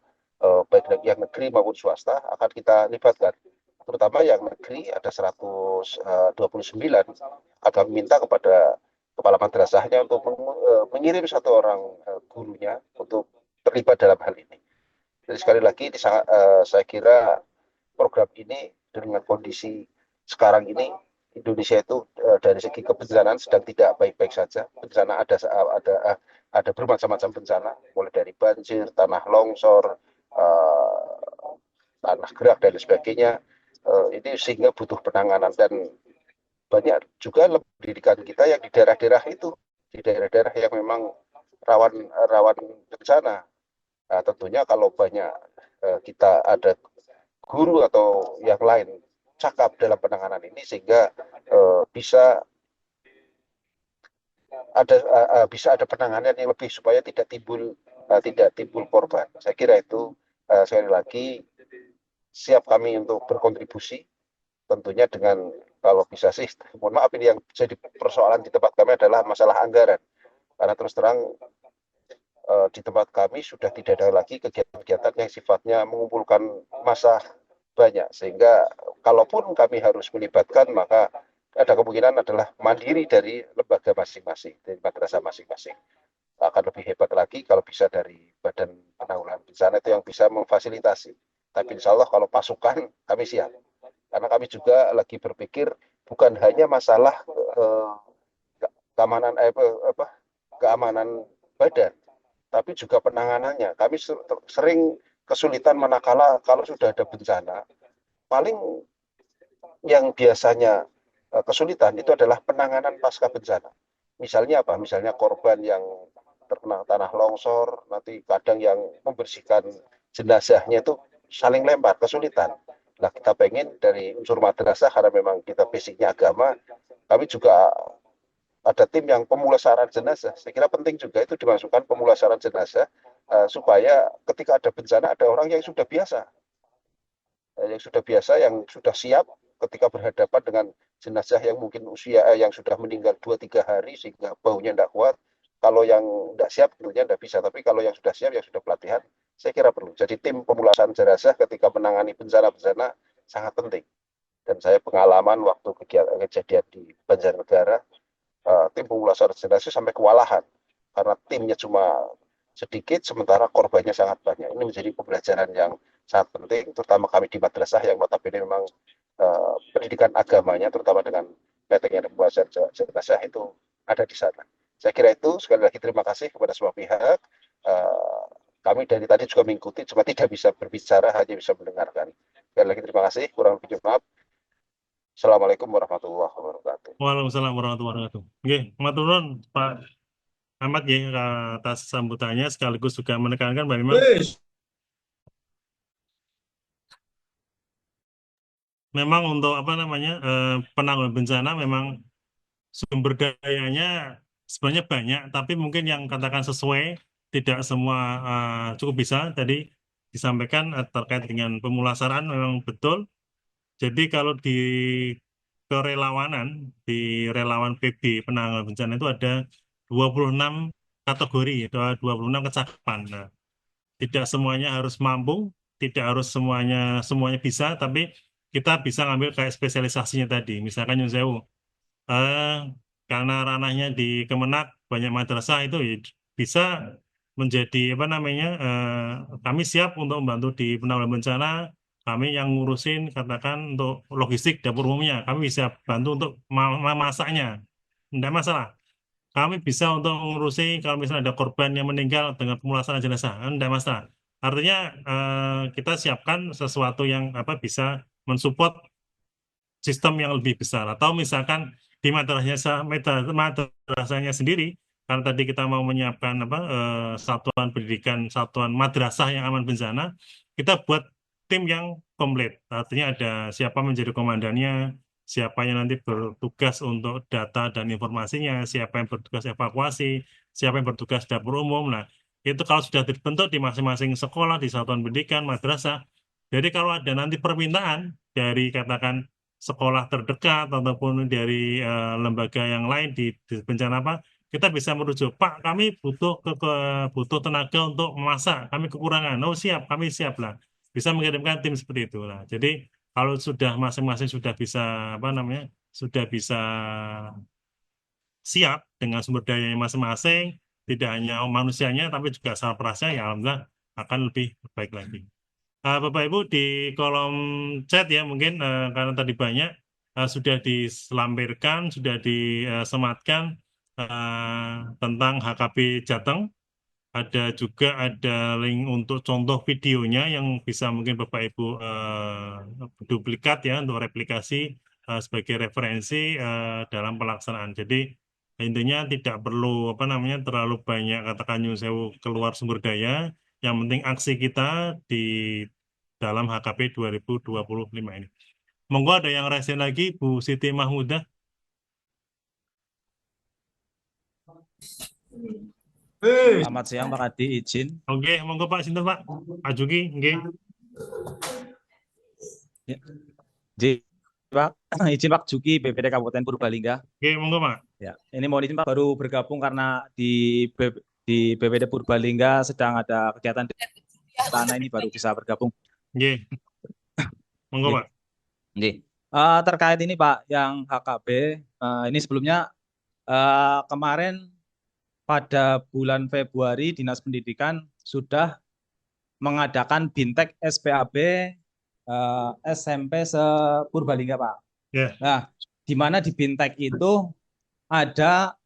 baik yang negeri maupun swasta akan kita libatkan. Terutama yang negeri ada 129, akan minta kepada kepala madrasahnya untuk mengirim 1 orang gurunya untuk terlibat dalam hal ini. Jadi sekali lagi saya kira program ini dengan kondisi sekarang ini Indonesia itu dari segi kebencanaan sedang tidak baik-baik saja. Bencana ada bermacam-macam bencana, mulai dari banjir, tanah longsor, tanah gerak dan sebagainya. Ini sehingga butuh penanganan, dan banyak juga pendidikan kita yang di daerah-daerah itu, di daerah-daerah yang memang rawan bencana. Nah, tentunya kalau banyak kita ada guru atau yang lain cakap dalam penanganan ini, sehingga bisa ada penanganan yang lebih supaya tidak timbul korban. Saya kira itu sekali lagi siap kami untuk berkontribusi, tentunya dengan kalau bisa sih, mohon maaf ini yang jadi persoalan di tempat kami adalah masalah anggaran. Karena terus terang di tempat kami sudah tidak ada lagi kegiatan-kegiatan yang sifatnya mengumpulkan massa banyak, sehingga kalaupun kami harus melibatkan, maka ada kemungkinan adalah mandiri dari lembaga masing-masing, dari madrasah masing-masing. Akan lebih hebat lagi kalau bisa dari Badan Penanggulangan Bencana itu yang bisa memfasilitasi. Tapi insya Allah kalau pasukan kami siap, karena kami juga lagi berpikir bukan hanya masalah keamanan badan, tapi juga penanganannya. Kami sering kesulitan manakala kalau sudah ada bencana. Paling yang biasanya kesulitan itu adalah penanganan pasca bencana. Misalnya apa? Misalnya korban yang terkena tanah longsor, nanti kadang yang membersihkan jenazahnya itu saling lempar, kesulitan. Nah, kita pengen dari unsur madrasah, karena memang kita basicnya agama, kami juga ada tim yang pemulasaran jenazah. Saya kira penting juga itu dimasukkan pemulasaran jenazah supaya ketika ada bencana ada orang yang sudah biasa, yang sudah siap ketika berhadapan dengan jenazah yang mungkin usia yang sudah meninggal 2-3 hari sehingga baunya tidak kuat. Kalau yang tidak siap tentunya tidak bisa, tapi kalau yang sudah siap, yang sudah pelatihan, saya kira perlu. Jadi tim pemulasaran jenazah ketika menangani bencana-bencana sangat penting. Dan saya pengalaman waktu kejadian di Banjarnegara, tim pemulasaran jenazah sampai kewalahan karena timnya cuma sedikit sementara korbannya sangat banyak. Ini menjadi pembelajaran yang sangat penting, terutama kami di madrasah yang notabene memang pendidikan agamanya, terutama dengan metode pemulasaran jenazah itu ada di sana. Saya kira itu. Sekali lagi terima kasih kepada semua pihak. Kami dari tadi juga mengikuti, cuma tidak bisa berbicara, hanya bisa mendengarkan. Sekali lagi terima kasih. Kurang lebih maaf. Assalamualaikum warahmatullahi wabarakatuh. Waalaikumsalam warahmatullahi wabarakatuh. Oke, matur nuwun Pak Ahmad ya atas sambutannya, sekaligus juga menekankan bahwa memang untuk penanggulangan bencana memang sumber dayanya sebenarnya banyak, tapi mungkin yang katakan sesuai tidak semua cukup bisa. Tadi disampaikan terkait dengan pemulasaran memang betul. Jadi kalau di kerelawanan, di relawan PB penanggulangan bencana itu ada 26 kategori, 26 kecakapan. Nah, tidak semuanya harus mampu, tidak harus semuanya bisa, tapi kita bisa ngambil kayak spesialisasinya tadi. Misalkan Nyun Sewu, karena ranahnya di Kemenak banyak madrasah itu ya, bisa menjadi kami siap untuk membantu di penanggulangan bencana. Kami yang ngurusin katakan untuk logistik dapur umumnya, kami bisa bantu untuk masaknya, tidak masalah. Kami bisa untuk ngurusi kalau misalnya ada korban yang meninggal dengan pemulasaran jenazah, tidak masalah. Artinya kita siapkan sesuatu yang bisa mensupport sistem yang lebih besar. Atau misalkan di madrasahnya sendiri, karena tadi kita mau menyiapkan satuan pendidikan, satuan madrasah yang aman bencana, kita buat tim yang komplit. Artinya ada siapa menjadi komandannya, siapa yang nanti bertugas untuk data dan informasinya, siapa yang bertugas evakuasi, siapa yang bertugas dapur umum. Nah, itu kalau sudah dibentuk di masing-masing sekolah, di satuan pendidikan, madrasah. Jadi kalau ada nanti permintaan dari katakan sekolah terdekat ataupun dari lembaga yang lain di bencana kita bisa merujuk, Pak, kami butuh tenaga untuk memasak, kami kekurangan. Oh siap, kami siap lah. Bisa mengirimkan tim seperti itu lah. Jadi kalau sudah masing-masing sudah bisa sudah bisa siap dengan sumber daya masing-masing, tidak hanya manusianya tapi juga sarprasnya, ya alhamdulillah akan lebih baik lagi. Bapak Ibu di kolom chat ya mungkin karena tadi banyak sudah diselampirkan, sudah disematkan tentang HKP Jateng. Ada juga link untuk contoh videonya yang bisa mungkin Bapak Ibu duplikat ya untuk replikasi sebagai referensi dalam pelaksanaan. Jadi intinya tidak perlu terlalu banyak katakan Nyun Sewu keluar sumber daya. Yang penting aksi kita di dalam HKP 2025 ini. Monggo ada yang resen lagi, Bu Siti Mahmudah. Selamat siang Pak Adi, izin. Oke, monggo Pak, sinten Pak? Pak Juki, nggih. Ya. Pak. Izin Pak Juki, BPD Kabupaten Purbalingga. Oke, monggo Pak. Ya, ini mohon izin Pak, baru bergabung karena di BPD Purbalingga sedang ada kegiatan di sana, ini baru bisa bergabung. Oke, monggo Oke. Pak. Oke. Terkait ini Pak, yang HKB, ini sebelumnya kemarin pada bulan Februari Dinas Pendidikan sudah mengadakan Bintek SPAB SMP se-Purbalingga Pak. Ya. Nah, di mana di Bintek itu ada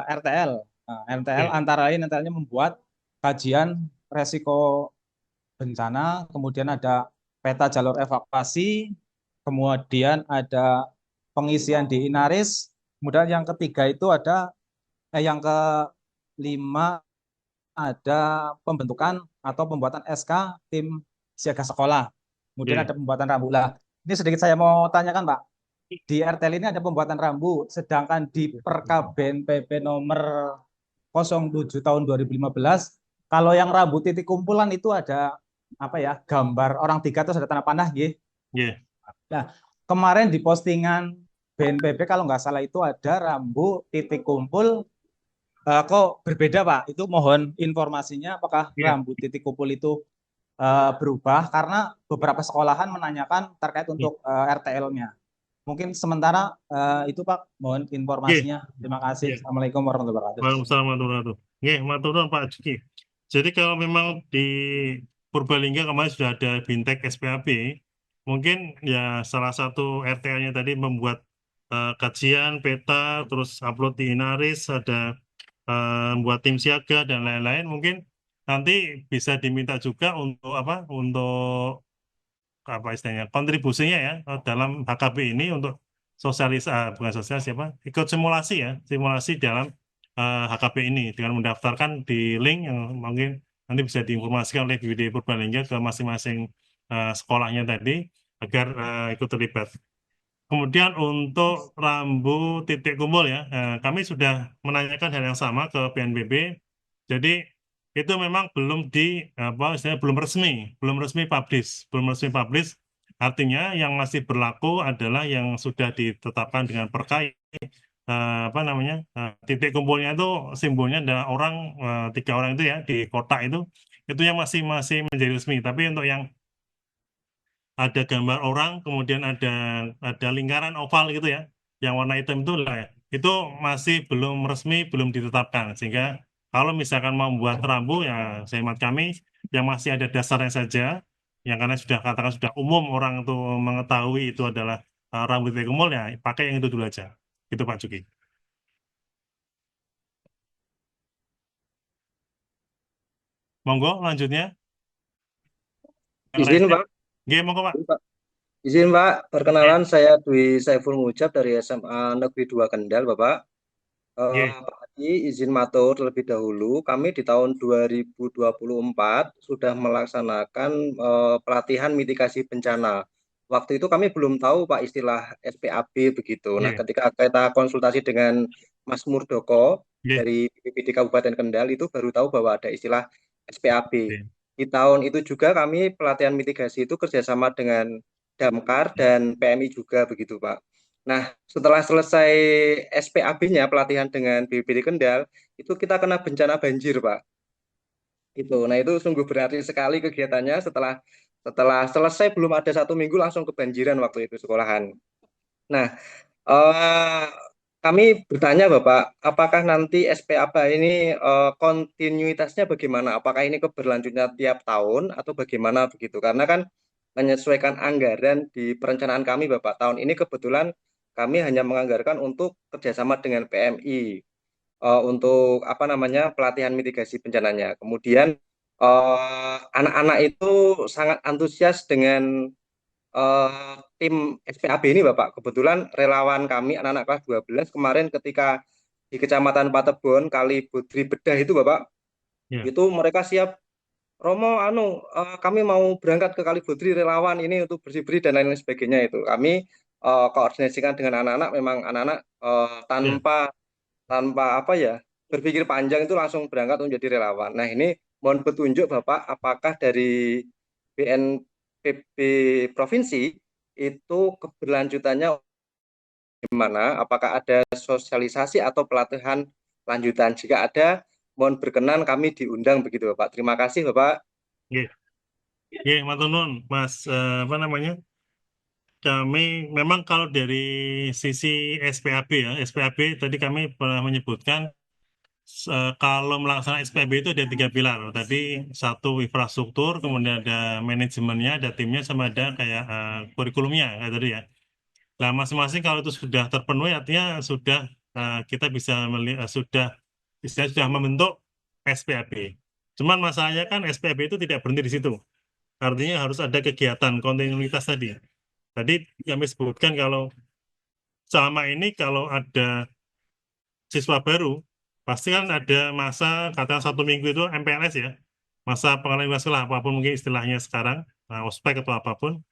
RTL. Nah, RTL antara lain RTL-nya membuat kajian resiko bencana, kemudian ada peta jalur evakuasi, kemudian ada pengisian di Inaris, kemudian yang ketiga itu ada yang kelima ada pembentukan atau pembuatan SK tim siaga sekolah. Kemudian ada pembuatan rambu. Lah, ini sedikit saya mau tanyakan, Pak. Di RTL ini ada pembuatan rambu, sedangkan di Perkab BNPB nomor 07 tahun 2015, kalau yang rambu titik kumpulan itu ada apa ya, gambar orang tiga terus ada tanda panah, gitu. Nah, kemarin di postingan BNPB kalau nggak salah itu ada rambu titik kumpul. Kok berbeda Pak? Itu mohon informasinya apakah rambu titik kumpul itu berubah karena beberapa sekolahan menanyakan terkait untuk RTL-nya. Mungkin sementara itu Pak, mohon informasinya. Terima kasih. Assalamualaikum warahmatullahi wabarakatuh. Waalaikumsalam warahmatullahi wabarakatuh. Nggih, matur nuwun Pak Juki. Jadi kalau memang di Purbalingga kemarin sudah ada Bintek SPAB, mungkin ya salah satu RTL-nya tadi membuat kajian, peta, terus upload di Inaris, ada buat tim siaga dan lain-lain. Mungkin nanti bisa diminta juga untuk apa? Untuk apa istilahnya? Kontribusinya ya dalam HKB ini untuk bukan sosialisasi apa? Ikut simulasi ya, simulasi dalam HKB ini dengan mendaftarkan di link yang mungkin nanti bisa diinformasikan oleh BPD Purbalingga ke masing-masing sekolahnya tadi agar ikut terlibat. Kemudian untuk rambu titik kumpul ya, kami sudah menanyakan hal yang sama ke BNPB. Jadi itu memang belum istilahnya belum resmi publish. Artinya yang masih berlaku adalah yang sudah ditetapkan dengan perka, titik kumpulnya itu simbolnya ada orang 3 orang itu ya di kotak itu yang masih menjadi resmi. Tapi untuk yang ada gambar orang, kemudian ada lingkaran oval gitu ya, yang warna hitam itu lah ya, itu masih belum resmi, belum ditetapkan. Sehingga kalau misalkan mau membuat rambu ya, sehemat kami, yang masih ada dasarnya saja, yang karena sudah katakan sudah umum orang itu mengetahui itu adalah rambu titik kumpul ya, pakai yang itu dulu aja. Gitu Pak Juki. Monggo lanjutnya. Izin Pak. Nggih, monggo Pak. Izin Pak, perkenalan saya Dwi Saiful Mujab dari SMA Negeri 2 Kendal, Bapak. Pak Adi, izin matur terlebih dahulu, kami di tahun 2024 sudah melaksanakan pelatihan mitigasi bencana. Waktu itu kami belum tahu Pak istilah SPAB begitu. Nah, ketika kita konsultasi dengan Mas Murdoko dari BPD Kabupaten Kendal itu baru tahu bahwa ada istilah SPAB. Di tahun itu juga kami pelatihan mitigasi itu kerjasama dengan Damkar dan PMI juga begitu Pak. Nah, setelah selesai SPAB-nya pelatihan dengan BPD Kendal, itu kita kena bencana banjir, Pak. Itu. Nah, itu sungguh berarti sekali kegiatannya setelah selesai belum ada 1 minggu langsung kebanjiran waktu itu sekolahan. Nah, kami bertanya Bapak, apakah nanti SPAB ini kontinuitasnya bagaimana? Apakah ini keberlanjutan tiap tahun atau bagaimana begitu? Karena kan menyesuaikan anggaran di perencanaan kami Bapak. Tahun ini kebetulan kami hanya menganggarkan untuk kerjasama dengan PMI untuk pelatihan mitigasi bencananya. Kemudian anak-anak itu sangat antusias dengan tim SPAB ini Bapak. Kebetulan relawan kami anak-anak kelas 12 kemarin ketika di Kecamatan Patebon Kali Budri Bedah itu Bapak, itu mereka siap Romo kami mau berangkat ke Kali Budri relawan ini untuk bersih-bersih dan lain-lain sebagainya itu. Kami koordinasikan dengan anak-anak, memang anak-anak tanpa berpikir panjang itu langsung berangkat menjadi relawan. Nah, ini mohon petunjuk Bapak, apakah dari BNPB provinsi itu keberlanjutannya gimana? Apakah ada sosialisasi atau pelatihan lanjutan? Jika ada, mohon berkenan kami diundang begitu Bapak. Terima kasih Bapak. Nggih. Nggih, matur nuwun, Mas apa namanya? Kami memang kalau dari sisi SPAB ya, SPAB tadi kami pernah menyebutkan kalau melaksanakan SPAB itu ada 3 pilar. Tadi satu infrastruktur, kemudian ada manajemennya, ada timnya, sama ada kayak kurikulumnya kayak tadi ya. Nah, masing-masing kalau itu sudah terpenuhi, artinya sudah kita bisa melihat sudah membentuk SPAB. Cuman masalahnya kan SPAB itu tidak berhenti di situ. Artinya harus ada kegiatan kontinuitas tadi. Tadi kami sebutkan kalau selama ini kalau ada siswa baru, pasti kan ada masa katakan 1 minggu itu MPLS ya, masa pengalaman sekolah apapun mungkin istilahnya sekarang, ospek atau apapun.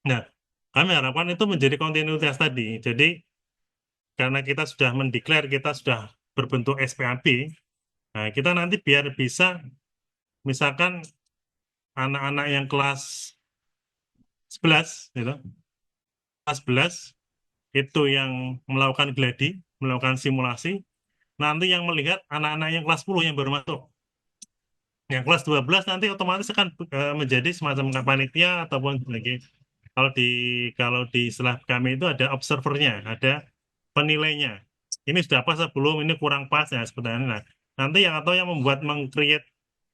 Nah, kami harapkan itu menjadi kontinuitas tadi. Jadi karena kita sudah mendeklar, kita sudah berbentuk SPAB, nah kita nanti biar bisa misalkan anak-anak yang kelas 11 gitu, kelas 11 itu yang melakukan gladi, melakukan simulasi, nanti yang melihat anak-anak yang kelas 10 yang baru masuk. Yang kelas 12 nanti otomatis akan menjadi semacam panitia ataupun lagi kalau di istilah kami itu ada observernya, ada penilainya. Ini sudah pas sebelum, ini kurang pas ya sebenarnya. Nah, nanti yang atau yang membuat meng-create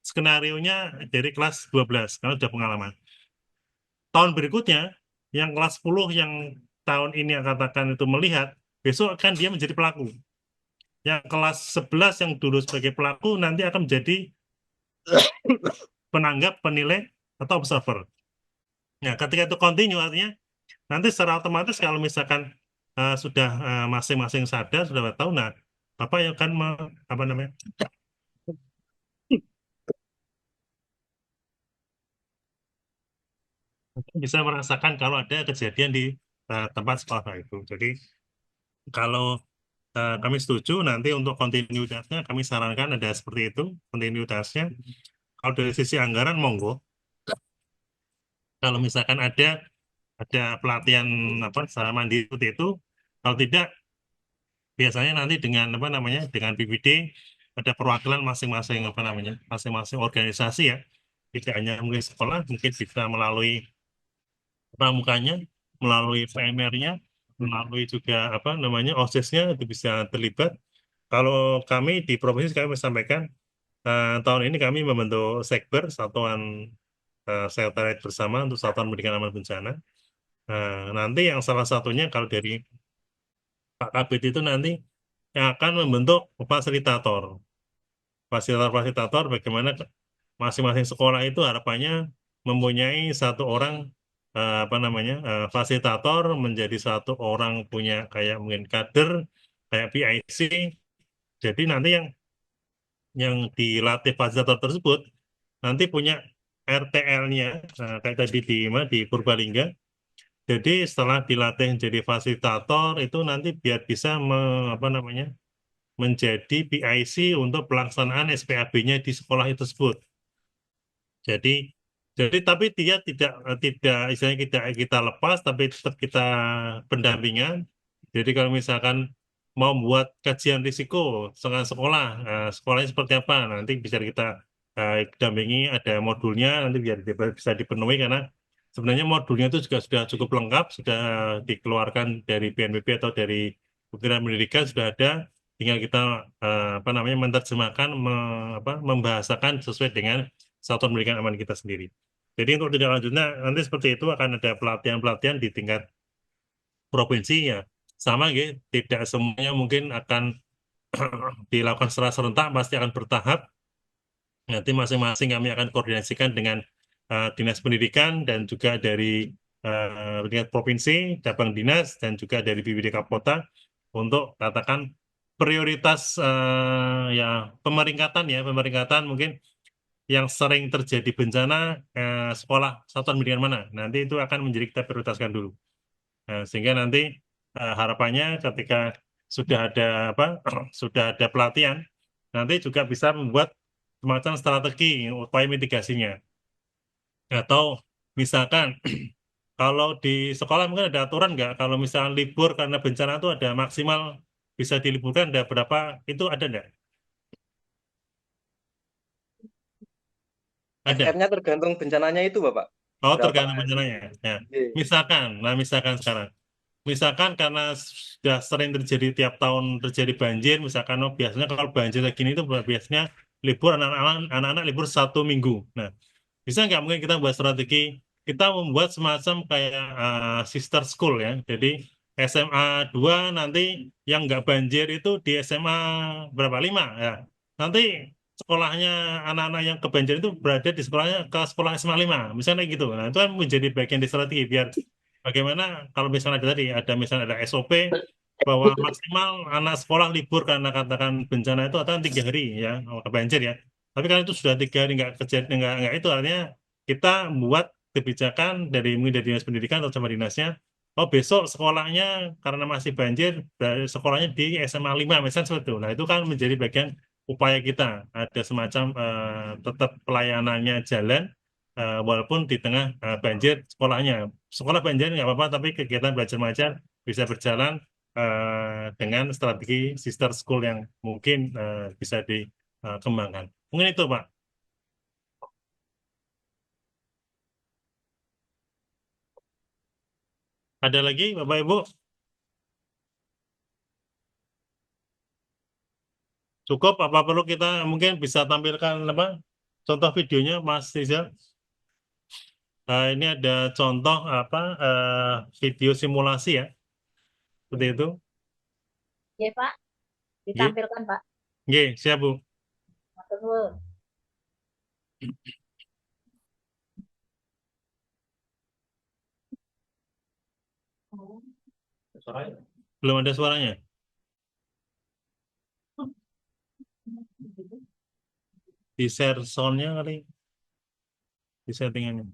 skenario-nya dari kelas 12 karena sudah pengalaman. Tahun berikutnya yang kelas 10 yang tahun ini yang katakan itu melihat, besok akan dia menjadi pelaku. Yang kelas 11 yang dulu sebagai pelaku nanti akan menjadi penanggap, penilai, atau observer. Nah, ketika itu continue artinya nanti secara otomatis kalau misalkan sudah masing-masing sadar, sudah tahu, nah Bapak yang akan apa namanya? Bisa merasakan kalau ada kejadian di tempat sekolah itu. Jadi kalau kami setuju nanti untuk kontinuitasnya kami sarankan ada seperti itu kontinuitasnya. Kalau dari sisi anggaran monggo. Kalau misalkan ada pelatihan apa secara mandiri seperti itu, kalau tidak biasanya nanti dengan apa namanya dengan BPD ada perwakilan masing-masing apa namanya masing-masing organisasi ya, tidak hanya mungkin sekolah, mungkin bisa melalui pramukanya, melalui PMR-nya, melalui juga apa namanya OSIS-nya itu bisa terlibat. Kalau kami di provinsi kami sampaikan tahun ini kami membentuk Sekber, Satuan Sekretariat Bersama untuk Satuan Pendidikan Aman Bencana. Nanti yang salah satunya kalau dari Pak Kabit itu nanti yang akan membentuk fasilitator. Fasilitator bagaimana masing-masing sekolah itu harapannya mempunyai satu orang apa namanya fasilitator, menjadi satu orang punya kayak mungkin kader kayak PIC. Jadi nanti yang dilatih fasilitator tersebut nanti punya RTL-nya kayak tadi di Purbalingga. Jadi setelah dilatih jadi fasilitator itu nanti biar bisa apa namanya menjadi PIC untuk pelaksanaan SPAB-nya di sekolah tersebut. Jadi tapi dia tidak istilahnya kita lepas, tapi tetap kita pendampingan. Jadi kalau misalkan mau buat kajian risiko sekolah, sekolahnya seperti apa, nanti bisa kita dampingi, ada modulnya, nanti biar bisa dipenuhi karena sebenarnya modulnya itu juga sudah cukup lengkap, sudah dikeluarkan dari BNPB atau dari Kementerian Pendidikan sudah ada, tinggal kita apa namanya menerjemahkan, membahasakan sesuai dengan Satuan Pendidikan Aman kita sendiri. Jadi untuk tindak lanjutnya nanti seperti itu akan ada pelatihan-pelatihan di tingkat provinsi ya. Sama gitu, tidak semuanya mungkin akan dilakukan secara serentak, pasti akan bertahap. Nanti masing-masing kami akan koordinasikan dengan Dinas Pendidikan dan juga dari tingkat provinsi, cabang dinas, dan juga dari BPD Kapolta untuk katakan prioritas ya pemeringkatan mungkin yang sering terjadi bencana sekolah satuan pendidikan mana. Nanti itu akan menjadi kita prioritaskan dulu. Sehingga nanti harapannya ketika sudah ada sudah ada pelatihan, nanti juga bisa membuat semacam strategi upaya mitigasinya. Atau misalkan Kalau di sekolah mungkin ada aturan nggak? Kalau misalnya libur karena bencana itu ada maksimal bisa diliburkan ada berapa? Itu ada nggak? Ada. FR-nya tergantung bencananya itu, Bapak. Oh, Berapa tergantung hari? bencananya. Ya. Iya. Misalkan sekarang. Misalkan karena sudah sering terjadi tiap tahun terjadi banjir, misalkan biasanya kalau banjir kayak gini itu biasanya libur anak-anak libur 1 minggu. Nah, bisa nggak mungkin kita buat strategi kita membuat semacam kayak sister school ya. Jadi SMA 2 nanti yang nggak banjir itu di SMA berapa 5 ya. Nanti sekolahnya anak-anak yang kebanjir itu berada di sekolahnya ke sekolah SMA 5 misalnya gitu. Nah, itu kan menjadi bagian dari strategi biar bagaimana kalau misalnya ada misalnya ada SOP bahwa maksimal anak sekolah libur karena katakan bencana itu atau 3 hari ya banjir ya. Tapi kan itu sudah 3 hari nggak kejadian nggak itu artinya kita buat kebijakan mungkin dari dinas pendidikan atau sama dinasnya. Oh besok sekolahnya karena masih banjir sekolahnya di SMA 5 misalnya seperti itu. Nah itu kan menjadi bagian upaya kita ada semacam tetap pelayanannya jalan walaupun di tengah banjir sekolahnya. Sekolah banjir nggak apa-apa, tapi kegiatan belajar mengajar bisa berjalan dengan strategi sister school yang mungkin bisa dikembangkan. Mungkin itu, Pak. Ada lagi, Bapak Ibu? Cukup? Apa perlu kita mungkin bisa tampilkan apa? Contoh videonya, Mas Rizal? Ini ada contoh video simulasi ya, seperti itu. Ya Pak, ditampilkan Pak. Oke, siap Bu. Matur nuwun. Belum ada suaranya. Di share sound-nya kali, di settingannya.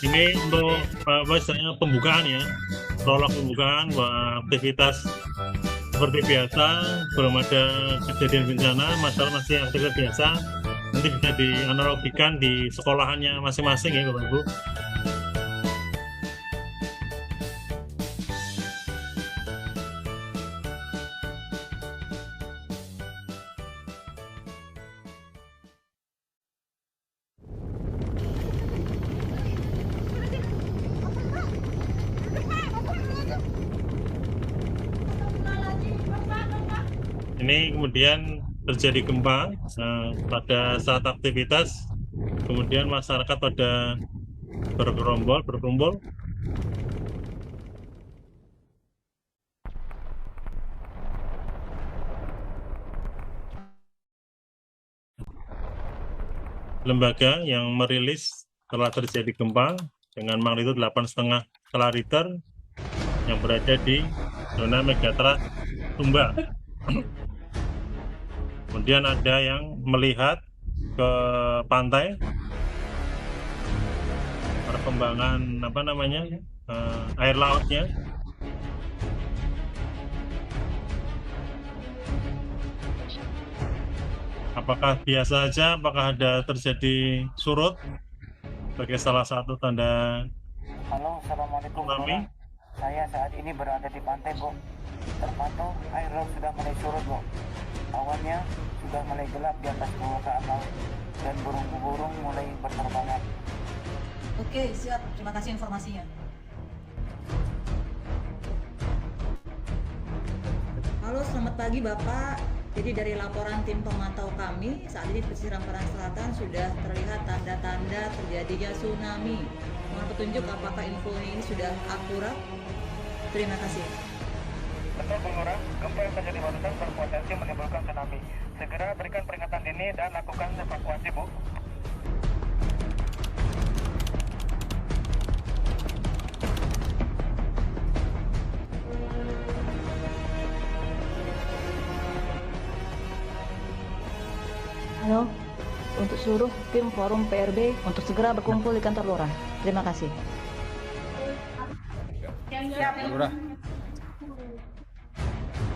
Ini untuk misalnya pembukaan ya, prolog pembukaan bahwa aktivitas seperti biasa, belum ada kejadian bencana, masalah masih aktivitas biasa, nanti bisa dianalogikan di sekolahannya masing-masing ya Bapak Ibu. Ini kemudian terjadi gempa pada saat aktivitas, kemudian masyarakat pada berkumpul. Lembaga yang merilis telah terjadi gempa dengan magnitudo 8,5 skala Richter yang berada di zona megatrust Sumba. Kemudian ada yang melihat ke pantai, perkembangan air lautnya. Apakah biasa saja? Apakah ada terjadi surut sebagai salah satu tanda? Halo, assalamualaikum. Tsunami? Saya saat ini berada di pantai, Bu. Terpantau air laut sudah mulai surut, Bu. Awannya sudah mulai gelap di atas permukaan laut dan burung-burung mulai berterbangan. Oke, siap. Terima kasih informasinya. Halo, selamat pagi Bapak. Jadi dari laporan tim pemantau kami, saat ini pesisir Ampera Selatan sudah terlihat tanda-tanda terjadinya tsunami. Mohon petunjuk apakah info ini sudah akurat? Terima kasih. Betul Bu Lurah, gempa yang terjadi barusan berpotensi menimbulkan tsunami. Segera berikan peringatan dini dan lakukan evakuasi, Bu. Halo, untuk seluruh tim forum PRB untuk segera berkumpul di kantor Lurah. Terima kasih. Lurah.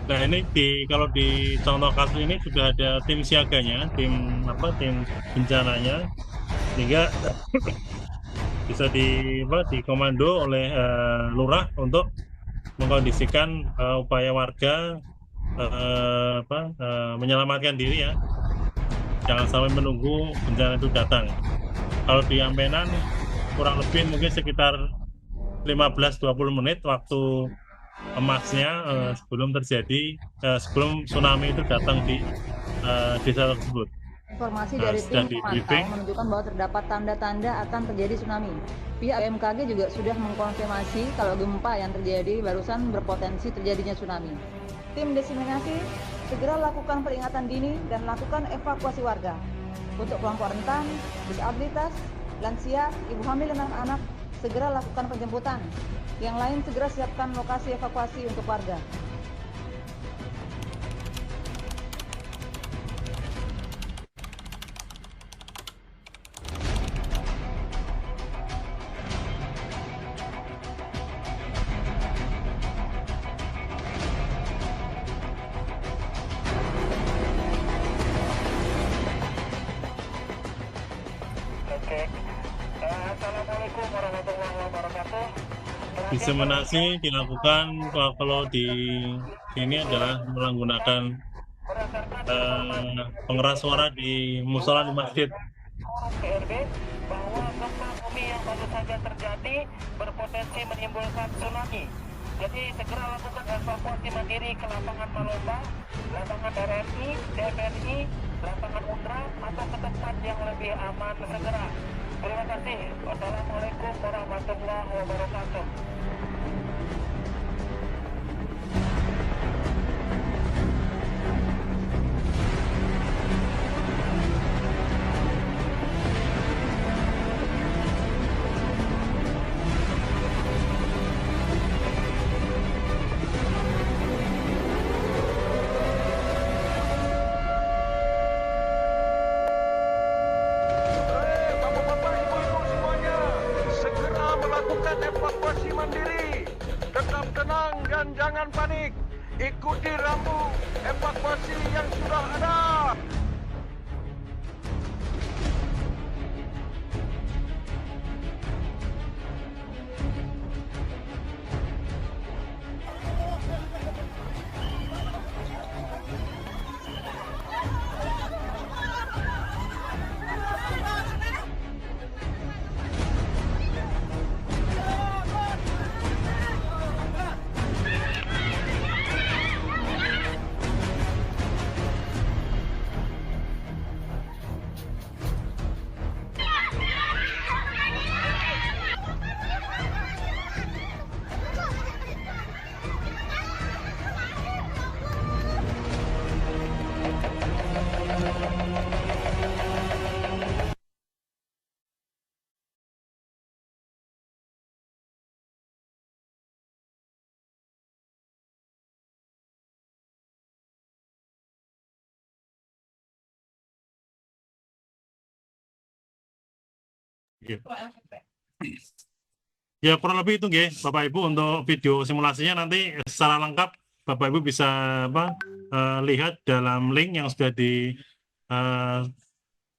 Nah ini kalau di contoh kasus ini sudah ada tim siaganya, tim bencananya, sehingga bisa dikomando oleh lurah untuk mengkondisikan upaya warga menyelamatkan diri ya, jangan sampai menunggu bencana itu datang. Kalau di Ampenan kurang lebih mungkin sekitar 15-20 menit waktu emasnya sebelum tsunami itu datang di desa tersebut. Informasi Nah, dari sudah tim di pemantau briefing. menunjukkan bahwa terdapat tanda-tanda akan terjadi tsunami. Pihak BMKG juga sudah mengkonfirmasi kalau gempa yang terjadi barusan berpotensi terjadinya tsunami. Tim diseminasi segera lakukan peringatan dini dan lakukan evakuasi warga. Untuk kelompok rentan, disabilitas, lansia, ibu hamil dan anak-anak, segera lakukan penjemputan. Yang lain segera siapkan lokasi evakuasi untuk warga. Oke. Assalamualaikum warahmatullahi wabarakatuh. Diseminasi dilakukan kalau di sini adalah menggunakan pengeras suara di musola di masjid. PRB bahwa gempa bumi yang baru saja terjadi berpotensi menimbulkan tsunami. Jadi segera lakukan evakuasi mandiri ke lapangan Malomba, lapangan RRI, DPRI, lapangan UNRWA atau ke tempat yang lebih aman segera. Terima kasih. Wassalamualaikum warahmatullahi wabarakatuh. Bapak-bapak, ibu-ibu semuanya, segera melakukan evakuasi mandiri. Tetap tenang dan jangan panik. Ikuti rambu evakuasi yang sudah ada. Oke. Ya kurang lebih itu nggih, Bapak Ibu, untuk video simulasinya nanti secara lengkap Bapak Ibu bisa lihat dalam link yang sudah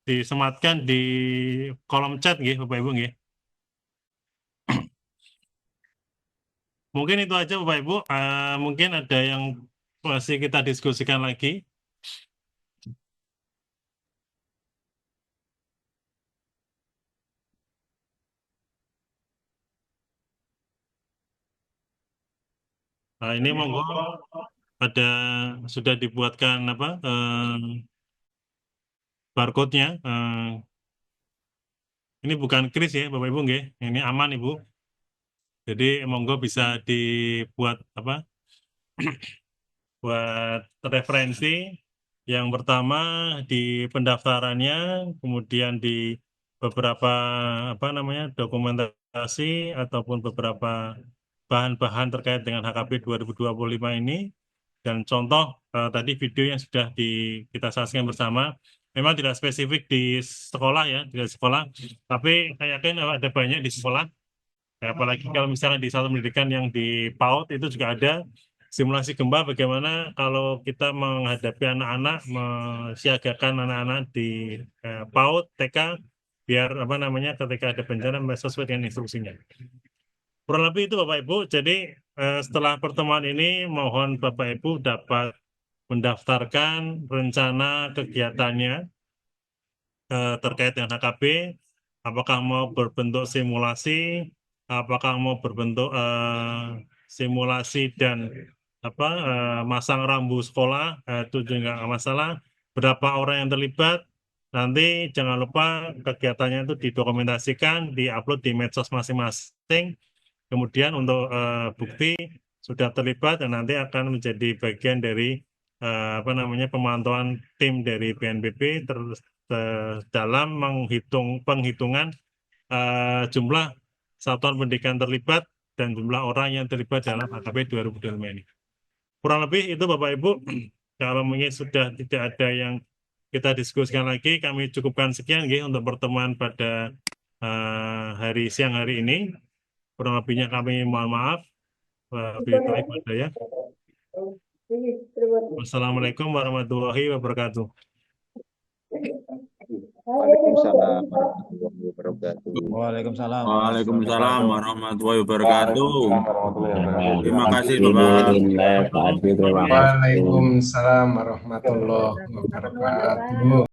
disematkan di kolom chat nggih, Bapak Ibu nggih. Mungkin itu aja Bapak Ibu. Mungkin ada yang masih kita diskusikan lagi. Nah, ini monggo sudah dibuatkan barcode-nya. Ini bukan kris ya Bapak Ibu nggih. Ini aman Ibu. Jadi monggo bisa dibuat buat referensi. Yang pertama di pendaftarannya, kemudian di beberapa dokumentasi ataupun beberapa bahan-bahan terkait dengan HKP 2025 ini, dan contoh tadi video yang sudah kita saksikan bersama, memang tidak spesifik di sekolah ya, tidak sekolah, tapi saya yakin ada banyak di sekolah. Apalagi kalau misalnya di satu pendidikan yang di PAUD itu juga ada simulasi gempa, bagaimana kalau kita menghadapi anak-anak, mensiagakan anak-anak di PAUD, TK, biar ketika ada bencana sesuai dengan instruksinya. Kurang lebih itu Bapak Ibu. Jadi setelah pertemuan ini mohon Bapak Ibu dapat mendaftarkan rencana kegiatannya terkait dengan HKP, apakah mau berbentuk simulasi, apakah mau berbentuk simulasi dan masang rambu sekolah, itu juga nggak masalah. Berapa orang yang terlibat, nanti jangan lupa kegiatannya itu didokumentasikan, diupload di medsos masing-masing. Kemudian untuk bukti sudah terlibat dan nanti akan menjadi bagian dari pemantauan tim dari BNPB dalam penghitungan jumlah satuan pendidikan terlibat dan jumlah orang yang terlibat dalam HKP 2025 ini. Kurang lebih itu Bapak Ibu. Kalau mungkin sudah tidak ada yang kita diskusikan lagi, kami cukupkan sekian untuk pertemuan pada siang hari ini. Kurang lebihnya kami mohon maaf. Wassalamualaikum warahmatullahi wabarakatuh. Waalaikumsalam warahmatullahi wabarakatuh. Waalaikumsalam. Waalaikumsalam warahmatullahi wabarakatuh. Terima kasih Bapak. Terima kasih. Waalaikumsalam warahmatullahi wabarakatuh.